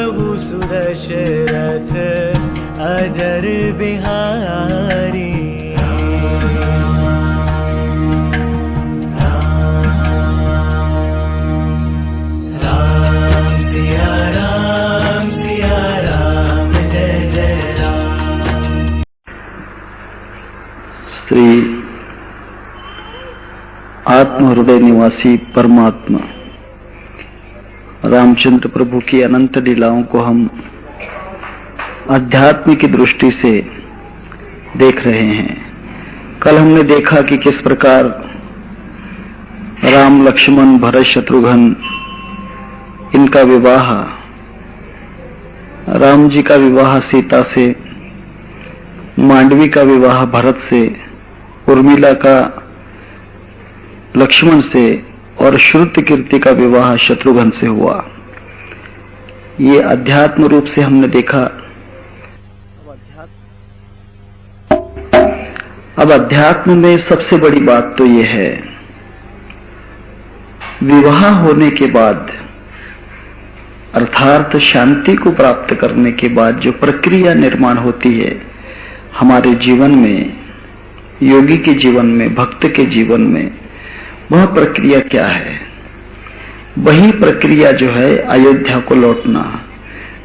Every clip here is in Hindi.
प्रभु सुदशरथ अजर बिहारी। राम सिया राम जय जय राम। श्री आत्म हृदय निवासी परमात्मा रामचंद्र प्रभु की अनंत लीलाओं को हम अध्यात्म की दृष्टि से देख रहे हैं। कल हमने देखा कि किस प्रकार राम लक्ष्मण भरत शत्रुघ्न इनका विवाह, राम जी का विवाह सीता से, मांडवी का विवाह भरत से, उर्मिला का लक्ष्मण से और श्रुति कीर्ति का विवाह शत्रुघ्न से हुआ। ये अध्यात्म रूप से हमने देखा। अब अध्यात्म में सबसे बड़ी बात तो ये है, विवाह होने के बाद अर्थात शांति को प्राप्त करने के बाद जो प्रक्रिया निर्माण होती है हमारे जीवन में, योगी के जीवन में, भक्त के जीवन में, वह प्रक्रिया क्या है? वही प्रक्रिया जो है अयोध्या को लौटना।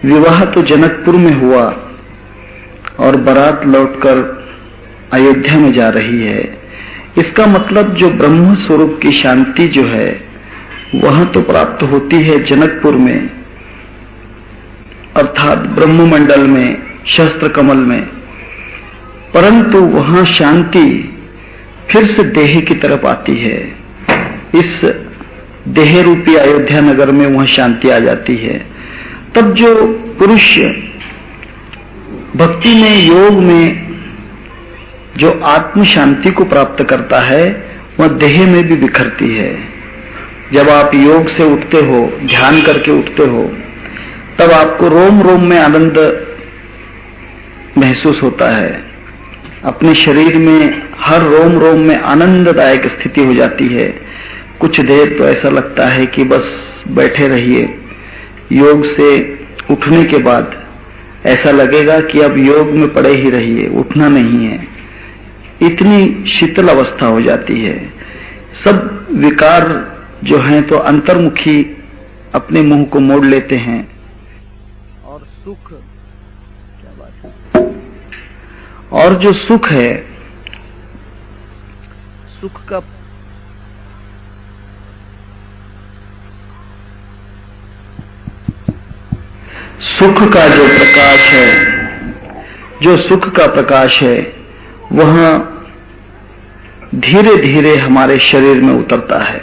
विवाह तो जनकपुर में हुआ और बारात लौटकर अयोध्या में जा रही है। इसका मतलब जो ब्रह्म स्वरूप की शांति जो है वह तो प्राप्त होती है जनकपुर में, अर्थात ब्रह्म मंडल में, शस्त्र कमल में, परंतु वहां शांति फिर से देह की तरफ आती है। इस देह रूपी अयोध्या नगर में वह शांति आ जाती है। तब जो पुरुष भक्ति में, योग में जो आत्म शांति को प्राप्त करता है वह देह में भी बिखरती है। जब आप योग से उठते हो, ध्यान करके उठते हो, तब आपको रोम रोम में आनंद महसूस होता है। अपने शरीर में हर रोम रोम में आनंददायक स्थिति हो जाती है। कुछ देर तो ऐसा लगता है कि बस बैठे रहिए। योग से उठने के बाद ऐसा लगेगा कि अब योग में पड़े ही रहिए, उठना नहीं है। इतनी शीतल अवस्था हो जाती है। सब विकार जो हैं तो अंतर्मुखी अपने मुंह को मोड़ लेते हैं और सुख, क्या बात है, और जो सुख है, सुख का जो प्रकाश है, जो सुख का प्रकाश है, वह धीरे धीरे हमारे शरीर में उतरता है।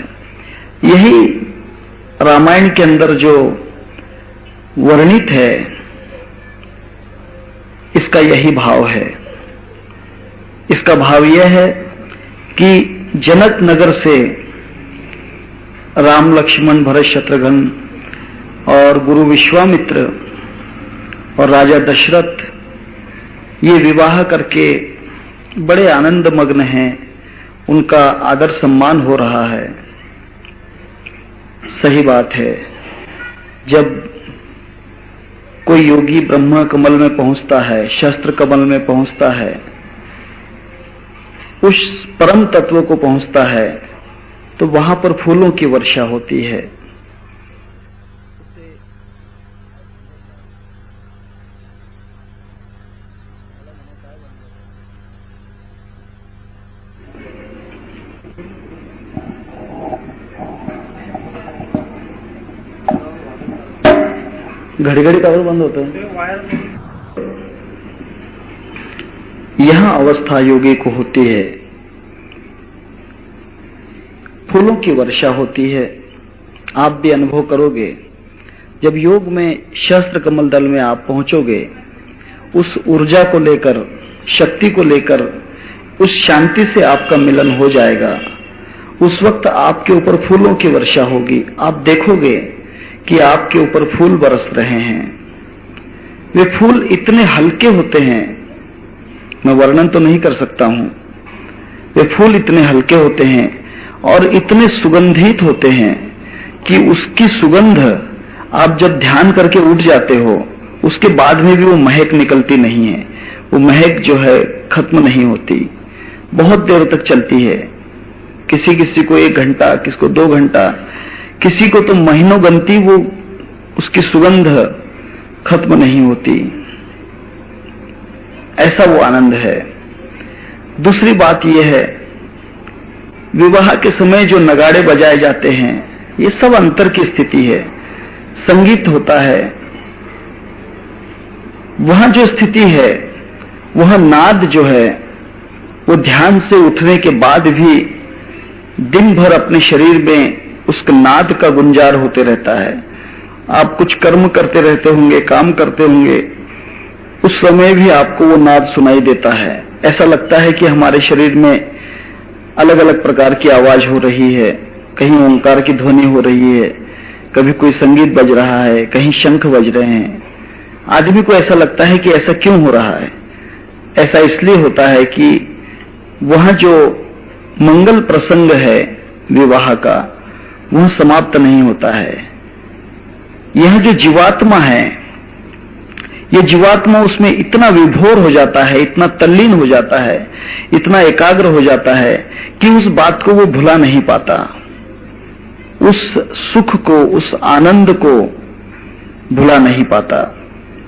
यही रामायण के अंदर जो वर्णित है, इसका यही भाव है। इसका भाव यह है कि जनक नगर से राम लक्ष्मण भरत शत्रुघ्न और गुरु विश्वामित्र और राजा दशरथ ये विवाह करके बड़े आनंद मग्न हैं। उनका आदर सम्मान हो रहा है। सही बात है, जब कोई योगी ब्रह्म कमल में पहुंचता है, शस्त्र कमल में पहुंचता है, उस परम तत्व को पहुंचता है, तो वहां पर फूलों की वर्षा होती है। घड़ी घड़ी कवर बंद होता है। यह अवस्था योगी को होती है, फूलों की वर्षा होती है। आप भी अनुभव करोगे, जब योग में शस्त्र कमल दल में आप पहुंचोगे, उस ऊर्जा को लेकर, शक्ति को लेकर, उस शांति से आपका मिलन हो जाएगा। उस वक्त आपके ऊपर फूलों की वर्षा होगी। आप देखोगे कि आपके ऊपर फूल बरस रहे हैं। वे फूल इतने हल्के होते हैं, मैं वर्णन तो नहीं कर सकता हूं। वे फूल इतने हल्के होते हैं और इतने सुगंधित होते हैं कि उसकी सुगंध आप जब ध्यान करके उठ जाते हो उसके बाद में भी वो महक निकलती नहीं है, वो महक जो है खत्म नहीं होती, बहुत देर तक चलती है। किसी किसी को 1 घंटा, किसी को 2 घंटा, किसी को तो महीनों गनती वो उसकी सुगंध खत्म नहीं होती। ऐसा वो आनंद है। दूसरी बात यह है, विवाह के समय जो नगाड़े बजाए जाते हैं ये सब अंतर की स्थिति है। संगीत होता है, वहां जो स्थिति है, वह नाद जो है वो ध्यान से उठने के बाद भी दिन भर अपने शरीर में उस नाद का गुंजार होते रहता है। आप कुछ कर्म करते रहते होंगे, काम करते होंगे, उस समय भी आपको वो नाद सुनाई देता है। ऐसा लगता है कि हमारे शरीर में अलग अलग प्रकार की आवाज हो रही है, कहीं ओंकार की ध्वनि हो रही है, कभी कोई संगीत बज रहा है, कहीं शंख बज रहे हैं। आदमी को ऐसा लगता है कि ऐसा क्यों हो रहा है? ऐसा इसलिए होता है कि वह जो मंगल प्रसंग है विवाह का, वह समाप्त नहीं होता है। यह जो जीवात्मा है, ये जीवात्मा उसमें इतना विभोर हो जाता है, इतना तल्लीन हो जाता है, इतना एकाग्र हो जाता है कि उस बात को वो भुला नहीं पाता। उस सुख को, उस आनंद को भुला नहीं पाता।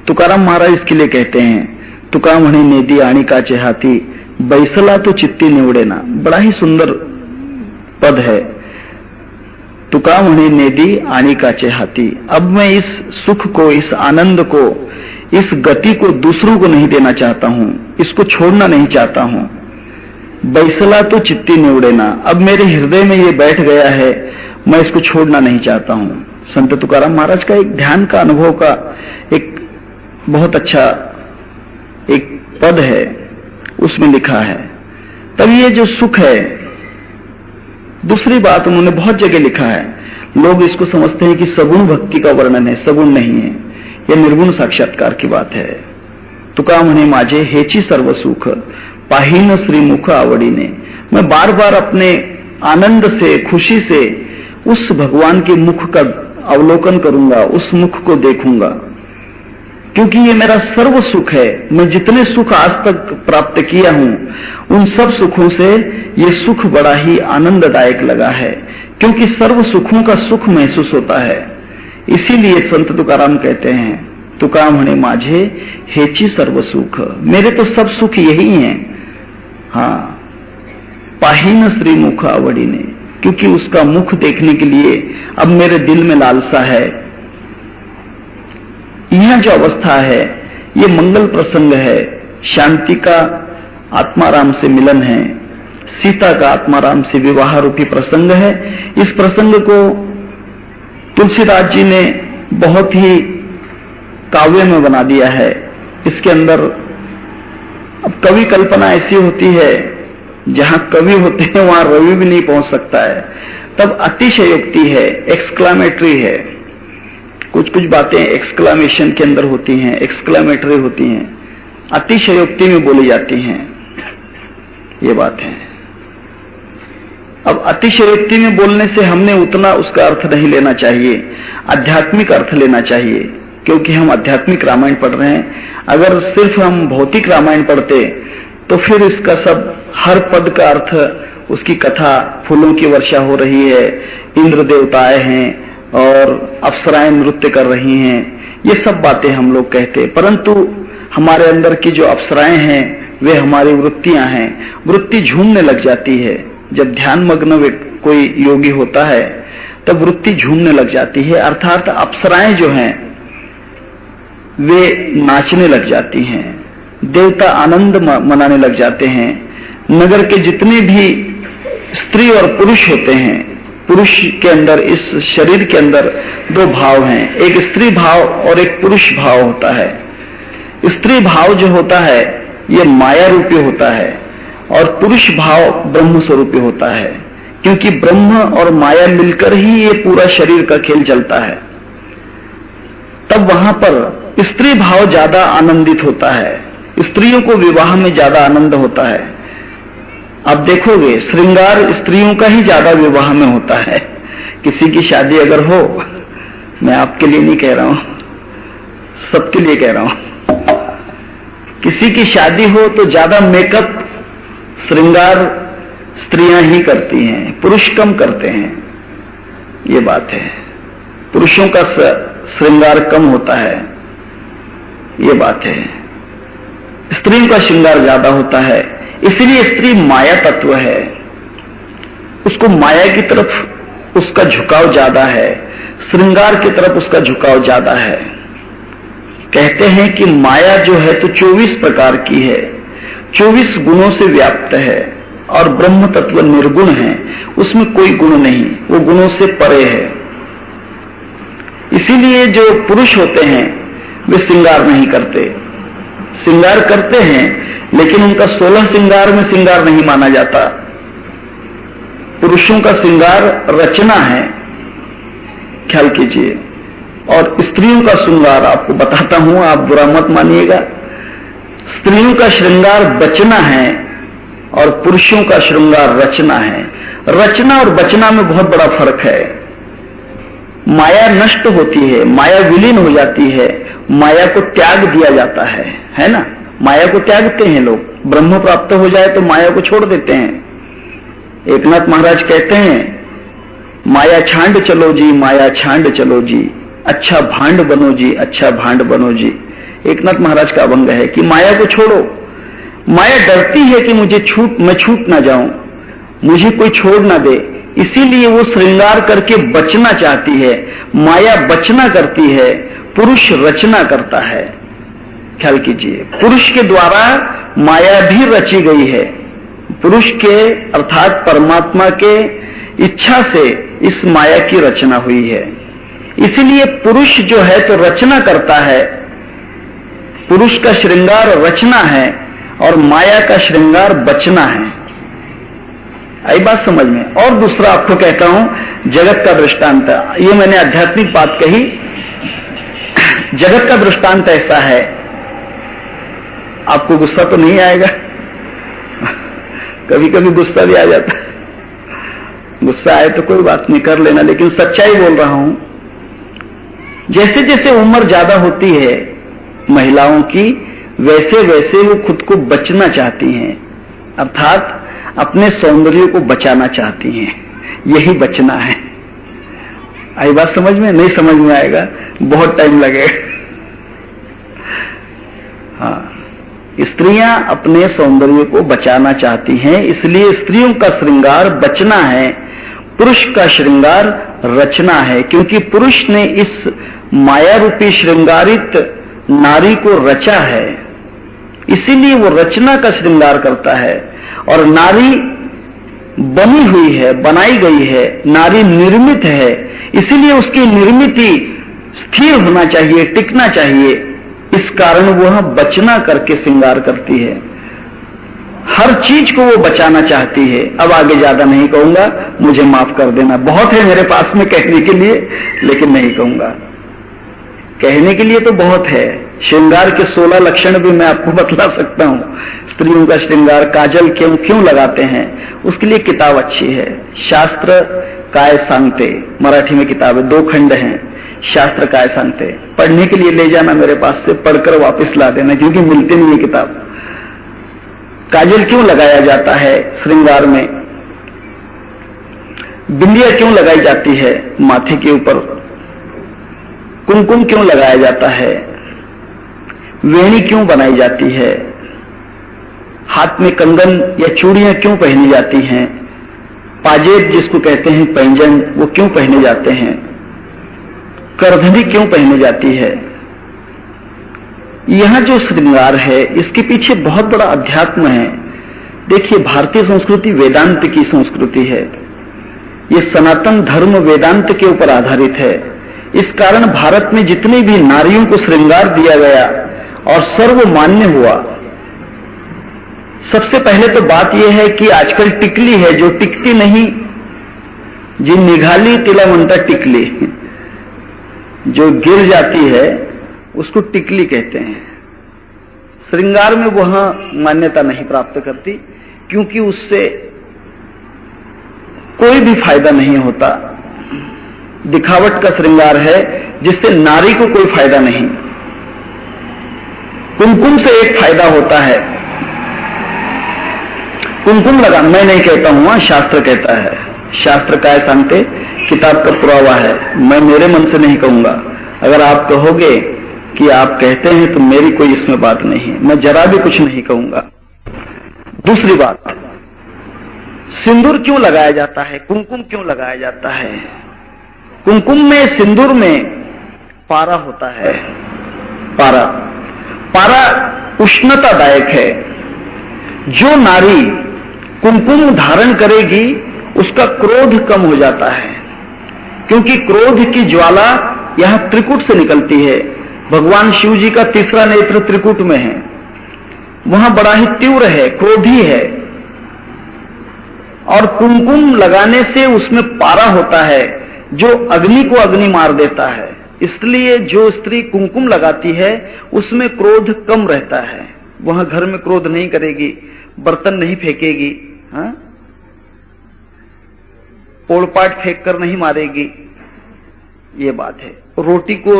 तुकाराम महाराज इसके लिए कहते हैं, तुका म्हणे नेदी आणि काचे हाथी, बैसला तो चित्ती निवडे ना। बड़ा ही सुंदर पद है, तुका म्हणे नेदी आणि काचे हाथी। अब मैं इस सुख को, इस आनंद को, इस गति को दूसरों को नहीं देना चाहता हूं, इसको छोड़ना नहीं चाहता हूं। बैसला तो चित्ती निवड़े ना, अब मेरे हृदय में ये बैठ गया है, मैं इसको छोड़ना नहीं चाहता हूं। संत तुकाराम महाराज का एक ध्यान का अनुभव का एक बहुत अच्छा एक पद है, उसमें लिखा है। तब ये जो सुख है, दूसरी बात उन्होंने बहुत जगह लिखा है, लोग इसको समझते हैं कि सगुण भक्ति का वर्णन है, सगुण नहीं है, यह निर्गुण साक्षात्कार की बात है। तुका म्हणे माझे हेची सर्व सुख, पाहीन श्रीमुख आवडीने। मैं बार बार अपने आनंद से, खुशी से उस भगवान के मुख का अवलोकन करूंगा, उस मुख को देखूंगा, क्योंकि ये मेरा सर्व सुख है। मैं जितने सुख आज तक प्राप्त किया हूं, उन सब सुखों से ये सुख बड़ा ही आनंददायक लगा है, क्योंकि सर्व सुखों का सुख महसूस होता है। इसीलिए संत तुकाराम कहते हैं, तुका म्हणे माझे हेची सर्व सुख, मेरे तो सब सुख यही हैं। हाँ, पाहीन श्रीमुख आवडीने, क्योंकि उसका मुख देखने के लिए अब मेरे दिल में लालसा है। यह जो अवस्था है, ये मंगल प्रसंग है, शांति का आत्माराम से मिलन है, सीता का आत्माराम से विवाह रूपी प्रसंग है। इस प्रसंग को तुलसीदास जी ने बहुत ही काव्य में बना दिया है। इसके अंदर अब कवि कल्पना ऐसी होती है, जहां कवि होते हैं वहां रवि भी नहीं पहुंच सकता है, तब अतिशयोक्ति है, एक्सक्लामेटरी है। कुछ कुछ बातें एक्सक्लामेशन के अंदर होती हैं, एक्सक्लामेटरी होती हैं, अतिशयोक्ति में बोली जाती हैं, ये बात है। अब अतिशयोक्ति में बोलने से हमने उतना उसका अर्थ नहीं लेना चाहिए, आध्यात्मिक अर्थ लेना चाहिए, क्योंकि हम आध्यात्मिक रामायण पढ़ रहे हैं। अगर सिर्फ हम भौतिक रामायण पढ़ते तो फिर इसका सब, हर पद का अर्थ, उसकी कथा, फूलों की वर्षा हो रही है, इंद्र देवता आए हैं और अप्सराएं नृत्य कर रही हैं, ये सब बातें हम लोग कहते। परंतु हमारे अंदर की जो अप्सराएं हैं वे हमारी वृत्तियां हैं। वृत्ति झूमने लग जाती है। जब ध्यान मग्न कोई योगी होता है तब वृत्ति झूमने लग जाती है, अर्थात अप्सराएं जो हैं वे नाचने लग जाती हैं, देवता आनंद मनाने लग जाते हैं। नगर के जितने भी स्त्री और पुरुष होते हैं, पुरुष के अंदर, इस शरीर के अंदर दो भाव हैं, एक स्त्री भाव और एक पुरुष भाव होता है। स्त्री भाव जो होता है ये माया रूपी होता है और पुरुष भाव ब्रह्म स्वरूपी होता है, क्योंकि ब्रह्म और माया मिलकर ही ये पूरा शरीर का खेल चलता है। तब वहां पर स्त्री भाव ज्यादा आनंदित होता है, स्त्रियों को विवाह में ज्यादा आनंद होता है। अब देखोगे श्रृंगार स्त्रियों का ही ज्यादा विवाह में होता है। किसी की शादी अगर हो मैं आपके लिए नहीं कह रहा हूं, सबके लिए कह रहा हूं। किसी की शादी हो तो ज्यादा मेकअप श्रृंगार स्त्रियां ही करती हैं, पुरुष कम करते हैं, ये बात है। पुरुषों का श्रृंगार कम होता है, ये बात है। स्त्रियों का श्रृंगार ज्यादा होता है, इसलिए स्त्री माया तत्व है, उसको माया की तरफ उसका झुकाव ज्यादा है, श्रृंगार की तरफ उसका झुकाव ज्यादा है। कहते हैं कि माया जो है तो 24 प्रकार की है, 24 गुणों से व्याप्त है, और ब्रह्म तत्व निर्गुण है, उसमें कोई गुण नहीं, वो गुणों से परे है। इसीलिए जो पुरुष होते हैं वे श्रृंगार नहीं करते, श्रृंगार करते हैं लेकिन उनका 16 श्रृंगार में श्रृंगार नहीं माना जाता। पुरुषों का श्रृंगार रचना है, ख्याल कीजिए। और स्त्रियों का श्रृंगार आपको बताता हूं, आप बुरा मत मानिएगा, स्त्रियों का श्रृंगार बचना है और पुरुषों का श्रृंगार रचना है। रचना और बचना में बहुत बड़ा फर्क है। माया नष्ट होती है, माया विलीन हो जाती है, माया को त्याग दिया जाता है ना। माया को त्यागते हैं लोग, ब्रह्म प्राप्त हो जाए तो माया को छोड़ देते हैं। एकनाथ महाराज कहते हैं, माया छांड चलो जी, माया छांड चलो जी, अच्छा भांड बनो जी, अच्छा भांड बनो जी। एकनाथ महाराज का अभंग है कि माया को छोड़ो। माया डरती है कि मैं छूट ना जाऊं, मुझे कोई छोड़ ना दे, इसीलिए वो श्रृंगार करके बचना चाहती है। माया बचना करती है, पुरुष रचना करता है। ख्याल कीजिए, पुरुष के द्वारा माया भी रची गई है, पुरुष के अर्थात परमात्मा के इच्छा से इस माया की रचना हुई है। इसीलिए पुरुष जो है तो रचना करता है, पुरुष का श्रृंगार रचना है और माया का श्रृंगार बचना है। आई बात समझ में। और दूसरा आपको कहता हूं, जगत का दृष्टांत। ये मैंने आध्यात्मिक बात कही, जगत का दृष्टांत ऐसा है, आपको गुस्सा तो नहीं आएगा, कभी कभी गुस्सा भी आ जाता है, गुस्सा आए तो कोई बात नहीं, कर लेना, लेकिन सच्चाई बोल रहा हूं। जैसे जैसे उम्र ज्यादा होती है महिलाओं की, वैसे वैसे वो खुद को बचना चाहती हैं, अर्थात अपने सौंदर्य को बचाना चाहती हैं। यही बचना है। आई बात समझ में? नहीं समझ में आएगा, बहुत टाइम लगेगा। हाँ, स्त्रियां अपने सौंदर्य को बचाना चाहती हैं, इसलिए स्त्रियों का श्रृंगार बचना है, पुरुष का श्रृंगार रचना है। क्योंकि पुरुष ने इस माया रूपी श्रृंगारित नारी को रचा है, इसीलिए वो रचना का श्रृंगार करता है। और नारी बनी हुई है, बनाई गई है, नारी निर्मित है, इसीलिए उसकी निर्मिति स्थिर होना चाहिए, टिकना चाहिए। इस कारण वह बचना करके श्रृंगार करती है, हर चीज को वो बचाना चाहती है। अब आगे ज्यादा नहीं कहूंगा, मुझे माफ कर देना, बहुत है मेरे पास में कहने के लिए, लेकिन नहीं कहूंगा। कहने के लिए तो बहुत है, श्रृंगार के 16 लक्षण भी मैं आपको बतला सकता हूं। स्त्रियों का श्रृंगार, काजल क्यों लगाते हैं, उसके लिए किताब अच्छी है, शास्त्र काय सांगते, मराठी में किताब है, 2 खंड हैं, शास्त्र काय सांगते। पढ़ने के लिए ले जाना मेरे पास से, पढ़कर वापस ला देना, क्योंकि मिलते नहीं है किताब। काजल क्यों लगाया जाता है श्रृंगार में, बिंदिया क्यों लगाई जाती है माथे के ऊपर, कुमकुम क्यों लगाया जाता है, वेणी क्यों बनाई जाती है, हाथ में कंगन या चूड़ियां क्यों पहनी जाती हैं, पाजेब जिसको कहते हैं पैंजन, वो क्यों पहने जाते हैं, करधनी क्यों पहनी जाती है। यहां जो श्रृंगार है इसके पीछे बहुत बड़ा अध्यात्म है। देखिए, भारतीय संस्कृति वेदांत की संस्कृति है, ये सनातन धर्म वेदांत के ऊपर आधारित है। इस कारण भारत में जितनी भी नारियों को श्रृंगार दिया गया और सर्वमान्य हुआ। सबसे पहले तो बात यह है कि आजकल टिकली है जो टिकती नहीं, जी निघाली तिला म्हणता टिकली, जो गिर जाती है उसको टिकली कहते हैं। श्रृंगार में वह मान्यता नहीं प्राप्त करती, क्योंकि उससे कोई भी फायदा नहीं होता। दिखावट का श्रृंगार है जिससे नारी को कोई फायदा नहीं। कुमकुम से एक फायदा होता है, कुमकुम लगा, मैं नहीं कहता हूं, शास्त्र कहता है। शास्त्र काय सांगते, किताब का पुरावा है, मैं मेरे मन से नहीं कहूंगा। अगर आप कहोगे कि आप कहते हैं तो मेरी कोई इसमें बात नहीं है, मैं जरा भी कुछ नहीं कहूंगा। दूसरी बात, सिंदूर क्यों लगाया जाता है, कुमकुम क्यों लगाया जाता है? कुमकुम में, सिंदूर में पारा होता है। पारा, पारा उष्णतादायक है। जो नारी कुमकुम धारण करेगी उसका क्रोध कम हो जाता है, क्योंकि क्रोध की ज्वाला यहां त्रिकुट से निकलती है। भगवान शिव जी का तीसरा नेत्र त्रिकुट में है, वहां बड़ा ही तीव्र है, क्रोधी है। और कुमकुम लगाने से उसमें पारा होता है जो अग्नि को अग्नि मार देता है। इसलिए जो स्त्री कुमकुम लगाती है उसमें क्रोध कम रहता है। वहां घर में क्रोध नहीं करेगी, बर्तन नहीं फेंकेगी, हाँ? पोड़पाट फेंक कर नहीं मारेगी, ये बात है। रोटी को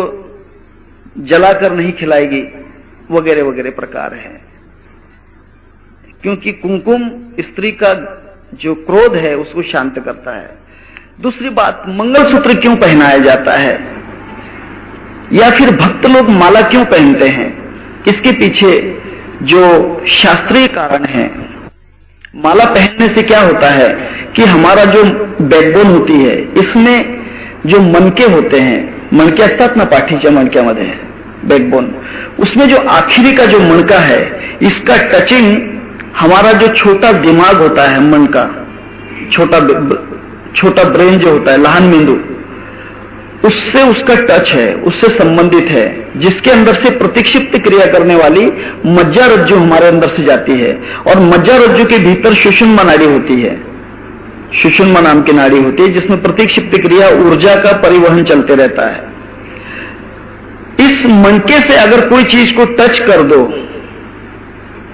जलाकर नहीं खिलाएगी, वगैरह वगैरह प्रकार है। क्योंकि कुमकुम स्त्री का जो क्रोध है उसको शांत करता है। दूसरी बात, मंगलसूत्र क्यों पहनाया जाता है, या फिर भक्त लोग माला क्यों पहनते हैं? इसके पीछे जो शास्त्रीय कारण है। माला पहनने से क्या होता है कि हमारा जो बैकबोन होती है, इसमें जो मनके होते हैं, मनके असतात ना पाठीच्या मणक्यामध्ये बैकबोन, उसमें जो आखिरी का जो मणका है, इसका टचिंग हमारा जो छोटा दिमाग होता है, मन का छोटा ब्रेन जो होता है, लहान मेंदू, उससे उसका टच है, उससे संबंधित है, जिसके अंदर से प्रतिक्षिप्त क्रिया करने वाली मज्जारज्जु हमारे अंदर से जाती है। और मज्जारज्जु के भीतर सुषुम्ना नाड़ी होती है, सुषुम्ना नाम की नाड़ी होती है, जिसमें प्रतिक्षिप्त क्रिया, ऊर्जा का परिवहन चलते रहता है। इस मनके से अगर कोई चीज को टच कर दो,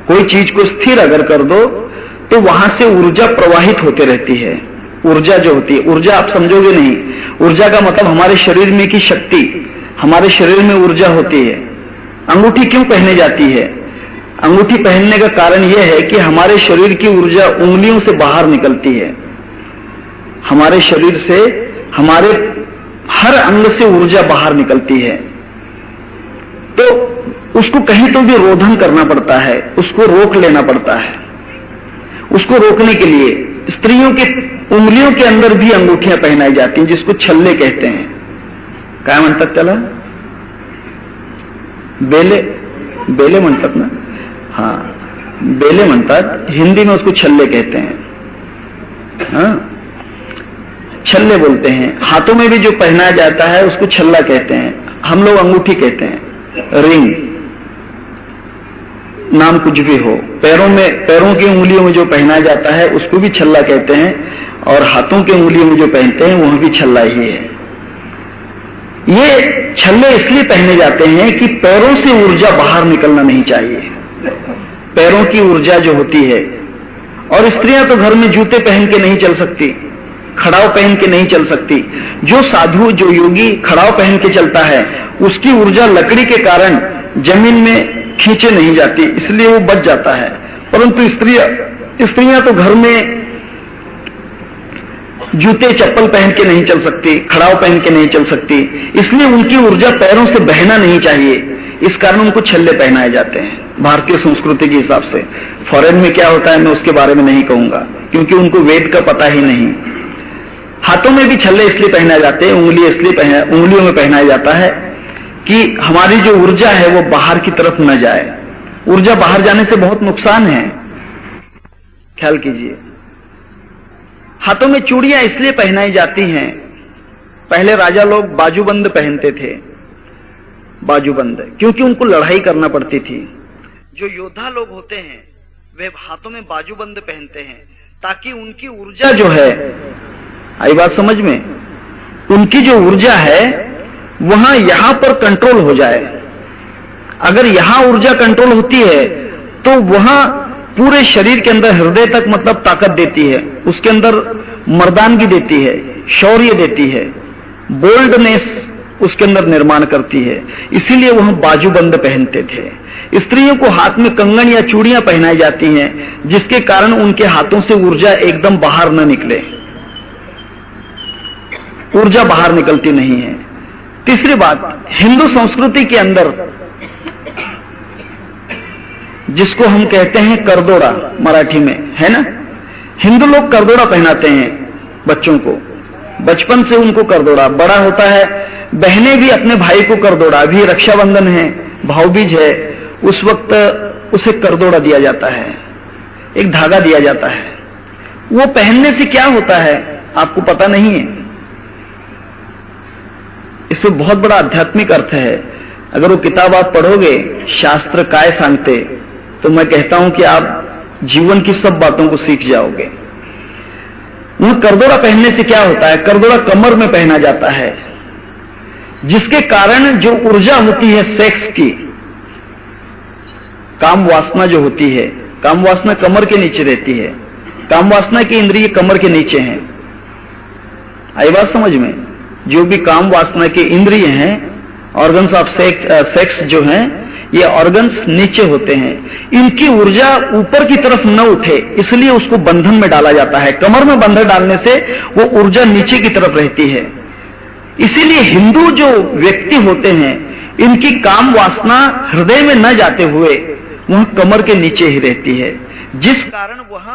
कोई चीज को स्थिर अगर कर दो, तो वहां से ऊर्जा प्रवाहित होते रहती है। ऊर्जा जो होती है, ऊर्जा आप समझोगे नहीं, ऊर्जा का मतलब हमारे शरीर में की शक्ति, हमारे शरीर में ऊर्जा होती है। अंगूठी क्यों पहने जाती है? अंगूठी पहनने का कारण यह है कि हमारे शरीर की ऊर्जा उंगलियों से बाहर निकलती है। हमारे शरीर से, हमारे हर अंग से ऊर्जा बाहर निकलती है, तो उसको कहीं तो भी रोधन करना पड़ता है, उसको रोक लेना पड़ता है। उसको रोकने के लिए स्त्रियों के उंगलियों के अंदर भी अंगूठियां पहनाई जाती हैं, जिसको छल्ले कहते हैं। काय म्हणतात त्याला? बेले, बेले म्हणतात ना? हाँ, बेले म्हणतात, हिंदी में उसको छल्ले कहते हैं। हाँ, छल्ले बोलते हैं। हाथों में भी जो पहनाया जाता है उसको छल्ला कहते हैं, हम लोग अंगूठी कहते हैं। रिंग, नाम कुछ भी हो। पैरों में, पैरों की उंगलियों में जो पहनाया जाता है उसको भी छल्ला कहते हैं, और हाथों की उंगलियों में जो पहनते हैं वह भी छल्ला ही है। ये छल्ले इसलिए पहने जाते हैं कि पैरों से ऊर्जा बाहर निकलना नहीं चाहिए, पैरों की ऊर्जा जो होती है। और स्त्रियां तो घर में जूते पहन के नहीं चल सकती, खड़ाव पहन के नहीं चल सकती। जो साधु, जो योगी खड़ाव पहन के चलता है, उसकी ऊर्जा लकड़ी के कारण जमीन में खींचे नहीं जाती, इसलिए वो बच जाता है। परंतु स्त्रियां तो घर में जूते चप्पल पहन के नहीं चल सकती, खड़ाव पहन के नहीं चल सकती, इसलिए उनकी ऊर्जा पैरों से बहना नहीं चाहिए। इस कारण उनको छल्ले पहनाए जाते हैं भारतीय संस्कृति के हिसाब से। फॉरेन में क्या होता है मैं उसके बारे में नहीं कहूंगा, क्योंकि उनको वेद का पता ही नहीं। हाथों में भी छल्ले इसलिए पहनाए जाते हैं, उंगलियों में पहनाया जाता है कि हमारी जो ऊर्जा है वो बाहर की तरफ न जाए। ऊर्जा बाहर जाने से बहुत नुकसान है, ख्याल कीजिए। हाथों में चूड़ियां इसलिए पहनाई जाती हैं, पहले राजा लोग बाजूबंद पहनते थे, बाजूबंद, क्योंकि उनको लड़ाई करना पड़ती थी। जो योद्धा लोग होते हैं वे हाथों में बाजूबंद पहनते हैं, ताकि उनकी ऊर्जा जो है, आई बात समझ में, उनकी जो ऊर्जा है वहां यहां पर कंट्रोल हो जाए। अगर यहां ऊर्जा कंट्रोल होती है तो वहां पूरे शरीर के अंदर, हृदय तक मतलब ताकत देती है, उसके अंदर मर्दानगी देती है, शौर्य देती है, बोल्डनेस उसके अंदर निर्माण करती है। इसीलिए वह बाजूबंद पहनते थे। स्त्रियों को हाथ में कंगन या चूड़ियां पहनाई जाती हैं, जिसके कारण उनके हाथों से ऊर्जा एकदम बाहर न निकले, ऊर्जा बाहर निकलती नहीं है। तीसरी बात, हिंदू संस्कृति के अंदर जिसको हम कहते हैं करदोड़ा, मराठी में है ना, हिंदू लोग करदोड़ा पहनाते हैं बच्चों को, बचपन से उनको करदोड़ा। बड़ा होता है, बहनें भी अपने भाई को करदोड़ा, अभी रक्षाबंधन है, भाऊबीज है, उस वक्त उसे करदोड़ा दिया जाता है, एक धागा दिया जाता है। वो पहनने से क्या होता है आपको पता नहीं है। इसमें बहुत बड़ा आध्यात्मिक अर्थ है। अगर वो किताब आप पढ़ोगे, शास्त्र काय सांगते, तो मैं कहता हूं कि आप जीवन की सब बातों को सीख जाओगे। वह करदोड़ा पहनने से क्या होता है, करदोड़ा कमर में पहना जाता है, जिसके कारण जो ऊर्जा होती है सेक्स की, काम वासना जो होती है, काम वासना कमर के नीचे रहती है, काम वासना की इंद्रिय कमर के नीचे हैं। आई बात समझ में? जो भी काम वासना के इंद्रिय हैं, ऑर्गन्स ऑफ सेक्स जो हैं, ये ऑर्गन्स नीचे होते हैं। इनकी ऊर्जा ऊपर की तरफ न उठे, इसलिए उसको बंधन में डाला जाता है। कमर में बंधन डालने से वो ऊर्जा नीचे की तरफ रहती है। इसीलिए हिंदू जो व्यक्ति होते हैं, इनकी काम वासना हृदय में न जाते हुए वह कमर के नीचे ही रहती है, जिस कारण वह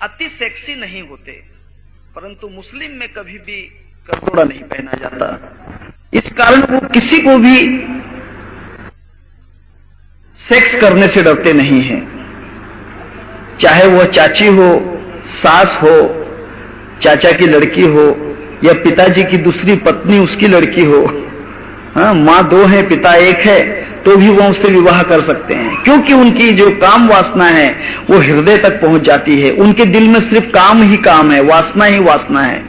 अति सेक्सी नहीं होते। परंतु मुस्लिम में कभी भी करदोड़ा नहीं पहना जाता। इस कारण वो किसी को भी सेक्स करने से डरते नहीं हैं, चाहे वह चाची हो, सास हो, चाचा की लड़की हो, या पिताजी की दूसरी पत्नी उसकी लड़की हो। हाँ, मां दो है, पिता एक है, तो भी वो उससे विवाह कर सकते हैं, क्योंकि उनकी जो काम वासना है वो हृदय तक पहुंच जाती है। उनके दिल में सिर्फ काम ही काम है, वासना ही वासना है।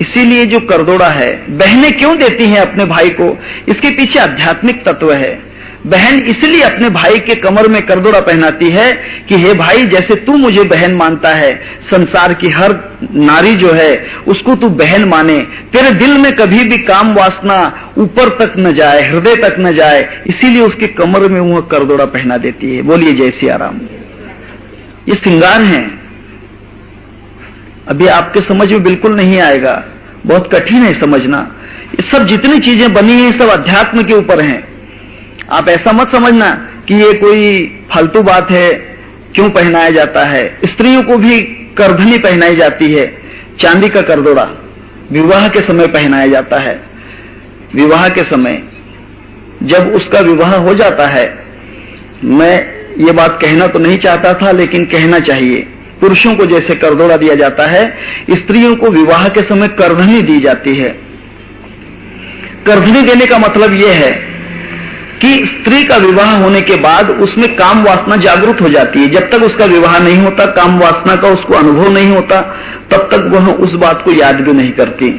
इसीलिए जो करदोड़ा है, बहनें क्यों देती हैं अपने भाई को, इसके पीछे आध्यात्मिक तत्व है। बहन इसलिए अपने भाई के कमर में करदोड़ा पहनाती है कि हे भाई, जैसे तू मुझे बहन मानता है, संसार की हर नारी जो है उसको तू बहन माने, तेरे दिल में कभी भी काम वासना ऊपर तक न जाए, हृदय तक न जाए, इसीलिए उसके कमर में वह करदोड़ा पहना देती है। बोलिए जय सिया राम। ये श्रृंगार है। अभी आपके समझ में बिल्कुल नहीं आएगा, बहुत कठिन है समझना। ये सब जितनी चीजें बनी हैं सब अध्यात्म के ऊपर हैं। आप ऐसा मत समझना कि ये कोई फालतू बात है, क्यों पहनाया जाता है। स्त्रियों को भी करधनी पहनाई जाती है, चांदी का करदोड़ा विवाह के समय पहनाया जाता है। विवाह के समय जब उसका विवाह हो जाता है, मैं ये बात कहना तो नहीं चाहता था लेकिन कहना चाहिए, पुरुषों को जैसे करदोड़ा दिया जाता है, स्त्रियों को विवाह के समय करधनी दी जाती है। करधनी देने का मतलब यह है कि स्त्री का विवाह होने के बाद उसमें काम वासना जागृत हो जाती है। जब तक उसका विवाह नहीं होता, काम वासना का उसको अनुभव नहीं होता, तब तक वह उस बात को याद भी नहीं करती।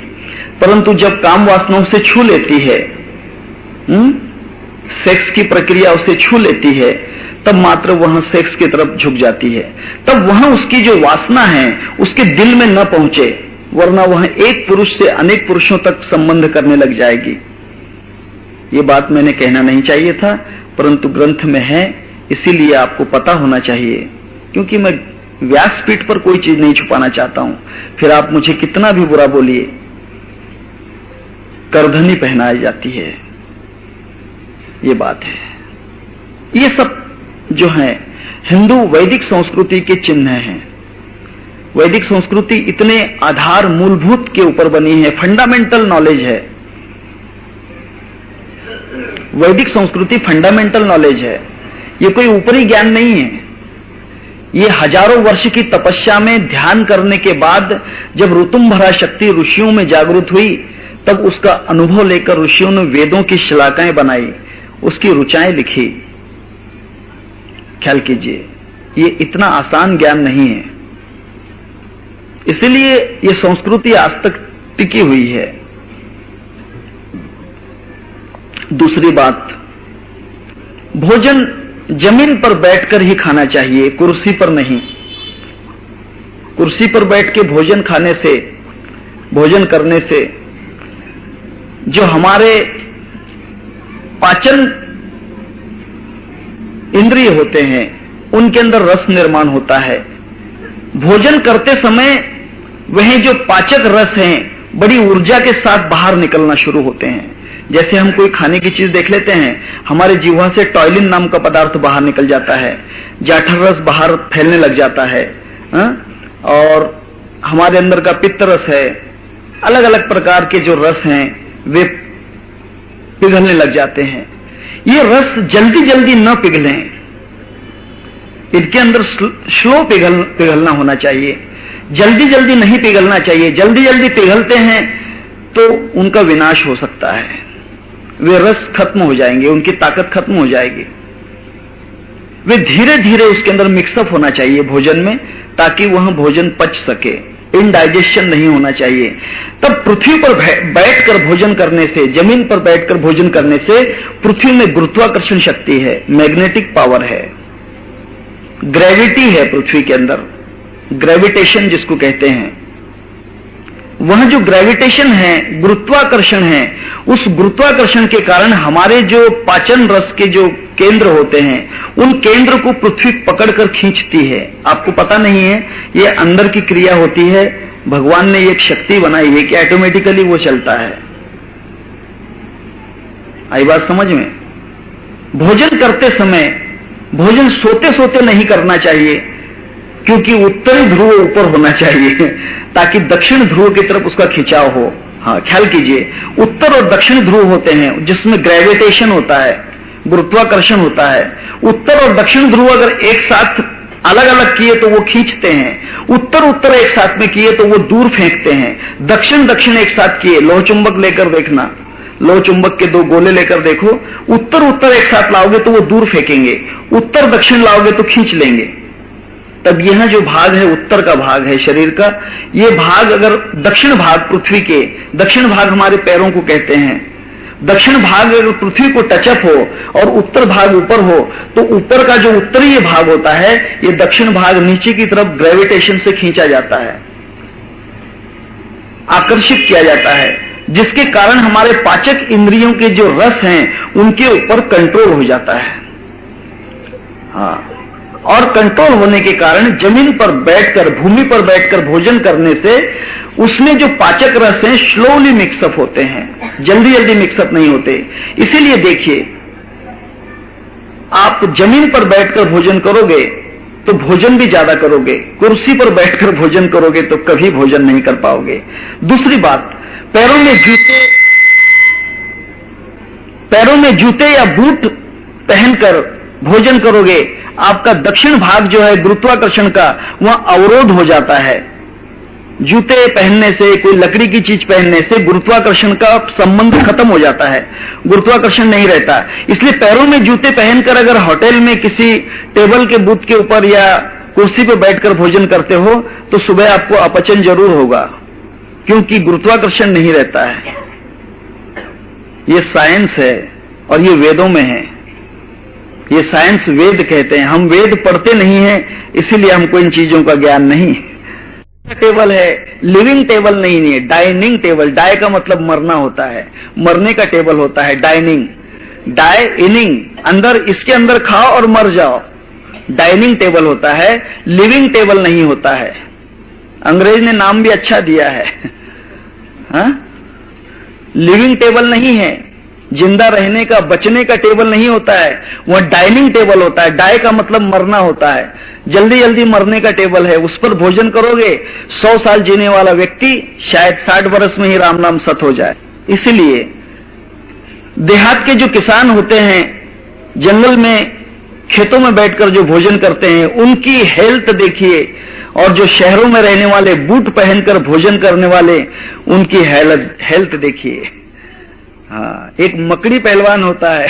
परंतु जब काम वासना उसे छू लेती है, सेक्स की प्रक्रिया उसे छू लेती है, तब मात्र वह सेक्स की तरफ झुक जाती है। तब वह उसकी जो वासना है उसके दिल में न पहुंचे, वरना वह एक पुरुष से अनेक पुरुषों तक संबंध करने लग जाएगी। ये बात मैंने कहना नहीं चाहिए था, परंतु ग्रंथ में है, इसीलिए आपको पता होना चाहिए। क्योंकि मैं व्यासपीठ पर कोई चीज नहीं छुपाना चाहता हूं, फिर आप मुझे कितना भी बुरा बोलिए। करधनी पहनाई जाती है, ये बात है। ये सब जो है हिंदू वैदिक संस्कृति के चिन्ह हैं। वैदिक संस्कृति इतने आधार मूलभूत के ऊपर बनी है, फंडामेंटल नॉलेज है। वैदिक संस्कृति फंडामेंटल नॉलेज है, ये कोई ऊपरी ज्ञान नहीं है। ये हजारों वर्ष की तपस्या में ध्यान करने के बाद जब ऋतुम्भरा शक्ति ऋषियों में जागृत हुई, तब उसका अनुभव लेकर ऋषियों ने वेदों की शिलाकाएं बनाई, उसकी ऋचाएं लिखी। ख्याल कीजिए, ये इतना आसान ज्ञान नहीं है। इसलिए ये संस्कृति आज तक टिकी हुई है। दूसरी बात, भोजन जमीन पर बैठकर ही खाना चाहिए, कुर्सी पर नहीं। कुर्सी पर बैठ के भोजन खाने से, भोजन करने से जो हमारे पाचन इंद्रिय होते हैं उनके अंदर रस निर्माण होता है। भोजन करते समय वह जो पाचक रस हैं बड़ी ऊर्जा के साथ बाहर निकलना शुरू होते हैं। जैसे हम कोई खाने की चीज देख लेते हैं, हमारे जीवा से टॉयलिन नाम का पदार्थ बाहर निकल जाता है, जाठर रस बाहर फैलने लग जाता है, और हमारे अंदर का पित्त रस है, अलग अलग प्रकार के जो रस हैं वे पिघलने लग जाते हैं। ये रस जल्दी जल्दी न पिघलें, इनके अंदर स्लो पिघलना होना चाहिए, जल्दी जल्दी नहीं पिघलना चाहिए। जल्दी जल्दी पिघलते हैं तो उनका विनाश हो सकता है, वे रस खत्म हो जाएंगे, उनकी ताकत खत्म हो जाएगी। वे धीरे धीरे उसके अंदर मिक्सअप होना चाहिए भोजन में, ताकि वह भोजन पच सके, इनडाइजेशन नहीं होना चाहिए। तब पृथ्वी पर बैठकर भोजन करने से, जमीन पर बैठकर भोजन करने से पृथ्वी में गुरुत्वाकर्षण शक्ति है, मैग्नेटिक पावर है, ग्रेविटी है पृथ्वी के अंदर, ग्रेविटेशन जिसको कहते हैं। वह जो ग्रेविटेशन है, गुरुत्वाकर्षण है, उस गुरुत्वाकर्षण के कारण हमारे जो पाचन रस के जो केंद्र होते हैं उन केंद्र को पृथ्वी पकड़कर खींचती है। आपको पता नहीं है, ये अंदर की क्रिया होती है, भगवान ने एक शक्ति बनाई है कि ऑटोमेटिकली वो चलता है। आई बात समझ में? भोजन करते समय भोजन सोते सोते नहीं करना चाहिए, क्योंकि उत्तरी ध्रुव ऊपर होना चाहिए ताकि दक्षिण ध्रुव की तरफ उसका खिंचाव हो। हाँ, ख्याल कीजिए, उत्तर और दक्षिण ध्रुव होते हैं जिसमें ग्रेविटेशन होता है, गुरुत्वाकर्षण होता है। उत्तर और दक्षिण ध्रुव अगर एक साथ अलग अलग किए तो वो खींचते हैं, उत्तर उत्तर एक साथ में किए तो वो दूर फेंकते हैं, दक्षिण दक्षिण एक साथ किए, लोह चुंबक लेकर देखना, लोह चुंबक के दो गोले लेकर देखो, उत्तर उत्तर एक साथ लाओगे तो वो दूर फेंकेंगे, उत्तर दक्षिण लाओगे तो खींच लेंगे। तब यह जो भाग है उत्तर का भाग है शरीर का, ये भाग अगर दक्षिण भाग पृथ्वी के, दक्षिण भाग हमारे पैरों को कहते हैं, दक्षिण भाग अगर पृथ्वी को टचअप हो और उत्तर भाग ऊपर हो तो ऊपर का जो उत्तरीय भाग होता है ये दक्षिण भाग नीचे की तरफ ग्रेविटेशन से खींचा जाता है, आकर्षित किया जाता है, जिसके कारण हमारे पाचक इंद्रियों के जो रस हैं उनके ऊपर कंट्रोल हो जाता है। हाँ, और कंट्रोल होने के कारण जमीन पर बैठकर, भूमि पर बैठकर भोजन करने से उसमें जो पाचक रस हैं स्लोली मिक्सअप होते हैं, जल्दी जल्दी मिक्सअप नहीं होते। इसीलिए देखिए, आप जमीन पर बैठकर भोजन करोगे तो भोजन भी ज्यादा करोगे, कुर्सी पर बैठकर भोजन करोगे तो कभी भोजन नहीं कर पाओगे। दूसरी बात, पैरों में जूते या बूट पहनकर भोजन करोगे, आपका दक्षिण भाग जो है गुरुत्वाकर्षण का वह अवरोध हो जाता है। जूते पहनने से, कोई लकड़ी की चीज पहनने से गुरुत्वाकर्षण का संबंध खत्म हो जाता है, गुरुत्वाकर्षण नहीं रहता। इसलिए पैरों में जूते पहनकर अगर होटल में किसी टेबल के बूथ के ऊपर या कुर्सी पर बैठकर भोजन करते हो तो सुबह आपको अपचन जरूर होगा, क्योंकि गुरुत्वाकर्षण नहीं रहता है। ये साइंस है और ये वेदों में है, ये साइंस वेद कहते हैं। हम वेद पढ़ते नहीं हैं, इसीलिए हमको इन चीजों का ज्ञान नहीं। टेबल है, लिविंग टेबल नहीं है, डाइनिंग टेबल। डाई का मतलब मरना होता है, मरने का टेबल होता है डाइनिंग, डाई इनिंग, अंदर, इसके अंदर खाओ और मर जाओ, डाइनिंग टेबल होता है, लिविंग टेबल नहीं होता है। अंग्रेज ने नाम भी अच्छा दिया है, हाँ? लिविंग टेबल नहीं है, जिंदा रहने का, बचने का टेबल नहीं होता है, वह डाइनिंग टेबल होता है। डाई का मतलब मरना होता है, जल्दी जल्दी मरने का टेबल है। उस पर भोजन करोगे, 100 साल जीने वाला व्यक्ति शायद 60 वर्ष में ही राम नाम सत हो जाए। इसलिए देहात के जो किसान होते हैं, जंगल में खेतों में बैठकर जो भोजन करते हैं, उनकी हेल्थ देखिए, और जो शहरों में रहने वाले बूट पहनकर भोजन करने वाले, उनकी हेल्थ देखिए। हाँ, एक मकड़ी पहलवान होता है,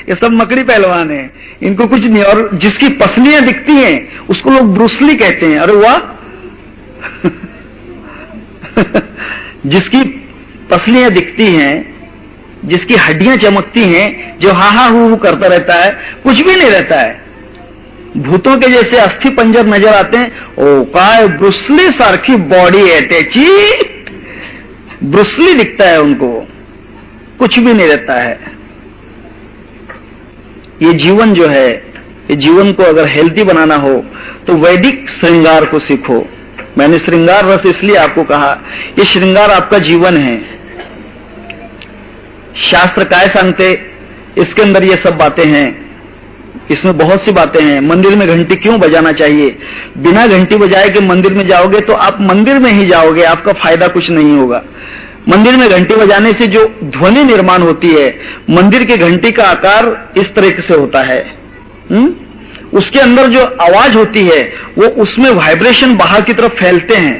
ये सब मकड़ी पहलवान है, इनको कुछ नहीं। और जिसकी पसलियां दिखती हैं उसको लोग ब्रूसली कहते हैं। अरे वाह जिसकी पसलियां दिखती हैं, जिसकी हड्डियां चमकती हैं, जो हा हा हू करता रहता है, कुछ भी नहीं रहता है, भूतों के जैसे अस्थि पंजर नजर आते हैं। ओ काय ब्रूसली सारखी बॉडी है त्याची, ब्रूसली दिखता है उनको। कुछ भी नहीं रहता है। ये जीवन जो है, ये जीवन को अगर हेल्दी बनाना हो तो वैदिक श्रृंगार को सीखो। मैंने श्रृंगार रस इसलिए आपको कहा, ये श्रृंगार आपका जीवन है। शास्त्र काय सांगते, इसके अंदर ये सब बातें हैं, इसमें बहुत सी बातें हैं। मंदिर में घंटी क्यों बजाना चाहिए? बिना घंटी बजाए के मंदिर में जाओगे तो आप मंदिर में ही जाओगे, आपका फायदा कुछ नहीं होगा। मंदिर में घंटी बजाने से जो ध्वनि निर्माण होती है, मंदिर की घंटी का आकार इस तरह से होता है, उसके अंदर जो आवाज होती है वो उसमें वाइब्रेशन बाहर की तरफ फैलते हैं।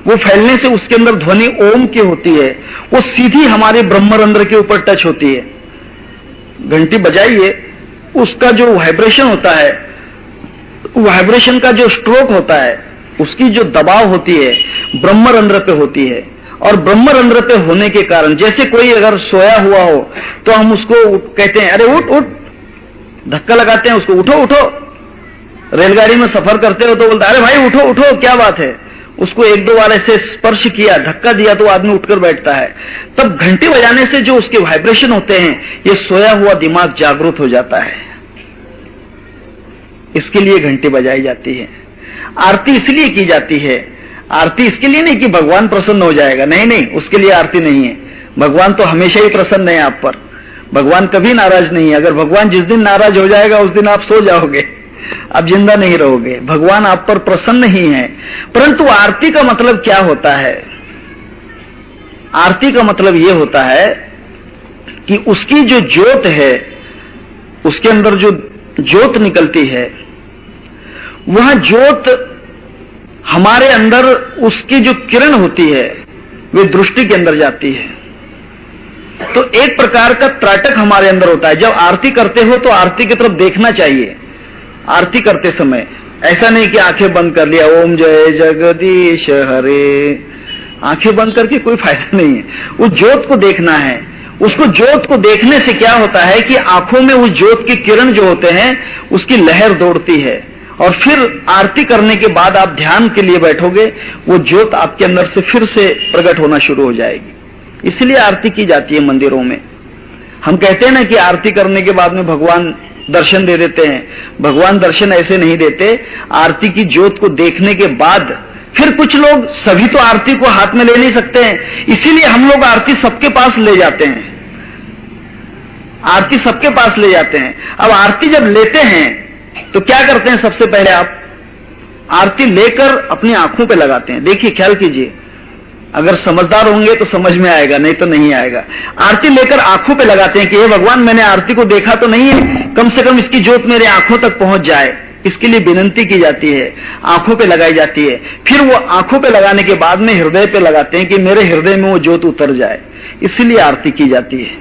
वो फैलने से उसके अंदर ध्वनि ओम की होती है, वो सीधी हमारे ब्रह्मरंध्र के ऊपर टच होती है। घंटी बजाइए, उसका जो वाइब्रेशन होता है, वाइब्रेशन का जो स्ट्रोक होता है, उसकी जो दबाव होती है ब्रह्मरंध्र पे होती है। और ब्रह्मरंध्र पे होने के कारण, जैसे कोई अगर सोया हुआ हो तो हम उसको कहते हैं अरे उठ उठ, धक्का लगाते हैं उसको, उठो उठो। रेलगाड़ी में सफर करते हो तो बोलता अरे भाई उठो उठो, क्या बात है। उसको एक दो बार ऐसे स्पर्श किया, धक्का दिया तो आदमी उठकर बैठता है। तब घंटी बजाने से जो उसके वाइब्रेशन होते हैं, ये सोया हुआ दिमाग जागृत हो जाता है। इसके लिए घंटी बजाई जाती है। आरती इसलिए की जाती है, आरती इसके लिए नहीं कि भगवान प्रसन्न हो जाएगा, नहीं नहीं, उसके लिए आरती नहीं है। भगवान तो हमेशा ही प्रसन्न है आप पर, भगवान कभी नाराज नहीं है। अगर भगवान जिस दिन नाराज हो जाएगा उस दिन आप सो जाओगे, आप जिंदा नहीं रहोगे। भगवान आप पर प्रसन्न ही है। परंतु आरती का मतलब क्या होता है? आरती का मतलब यह होता है कि उसकी जो ज्योत है, उसके अंदर जो ज्योत निकलती है, वह ज्योत हमारे अंदर, उसकी जो किरण होती है वे दृष्टि के अंदर जाती है। तो एक प्रकार का त्राटक हमारे अंदर होता है। जब आरती करते हो तो आरती की तरफ देखना चाहिए। आरती करते समय ऐसा नहीं कि आंखें बंद कर लिया, ओम जय जगदीश हरे, आंखें बंद करके कोई फायदा नहीं है। उस ज्योत को देखना है। उसको ज्योत को देखने से क्या होता है कि आंखों में उस ज्योत की किरण जो होते हैं उसकी लहर दौड़ती है। और फिर आरती करने के बाद आप ध्यान के लिए बैठोगे, वो ज्योत आपके अंदर से फिर से प्रकट होना शुरू हो जाएगी। इसलिए आरती की जाती है मंदिरों में। हम कहते हैं ना कि आरती करने के बाद में भगवान दर्शन दे देते हैं। भगवान दर्शन ऐसे नहीं देते। आरती की ज्योत को देखने के बाद फिर कुछ लोग, सभी तो आरती को हाथ में ले नहीं सकते हैं, इसीलिए हम लोग आरती सबके पास ले जाते हैं। आरती सबके पास ले जाते हैं। अब आरती जब लेते हैं तो क्या करते हैं? सबसे पहले आप आरती लेकर अपनी आंखों पे लगाते हैं। देखिए, ख्याल कीजिए, अगर समझदार होंगे तो समझ में आएगा, नहीं तो नहीं आएगा। आरती लेकर आंखों पे लगाते हैं कि हे भगवान, मैंने आरती को देखा तो नहीं है, कम से कम इसकी ज्योत मेरे आंखों तक पहुंच जाए। इसके लिए विनंती की जाती है, आंखों पे लगाई जाती है। फिर वो आंखों पे लगाने के बाद में हृदय पे लगाते हैं कि मेरे हृदय में वो ज्योत उतर जाए। इसलिए आरती की जाती है।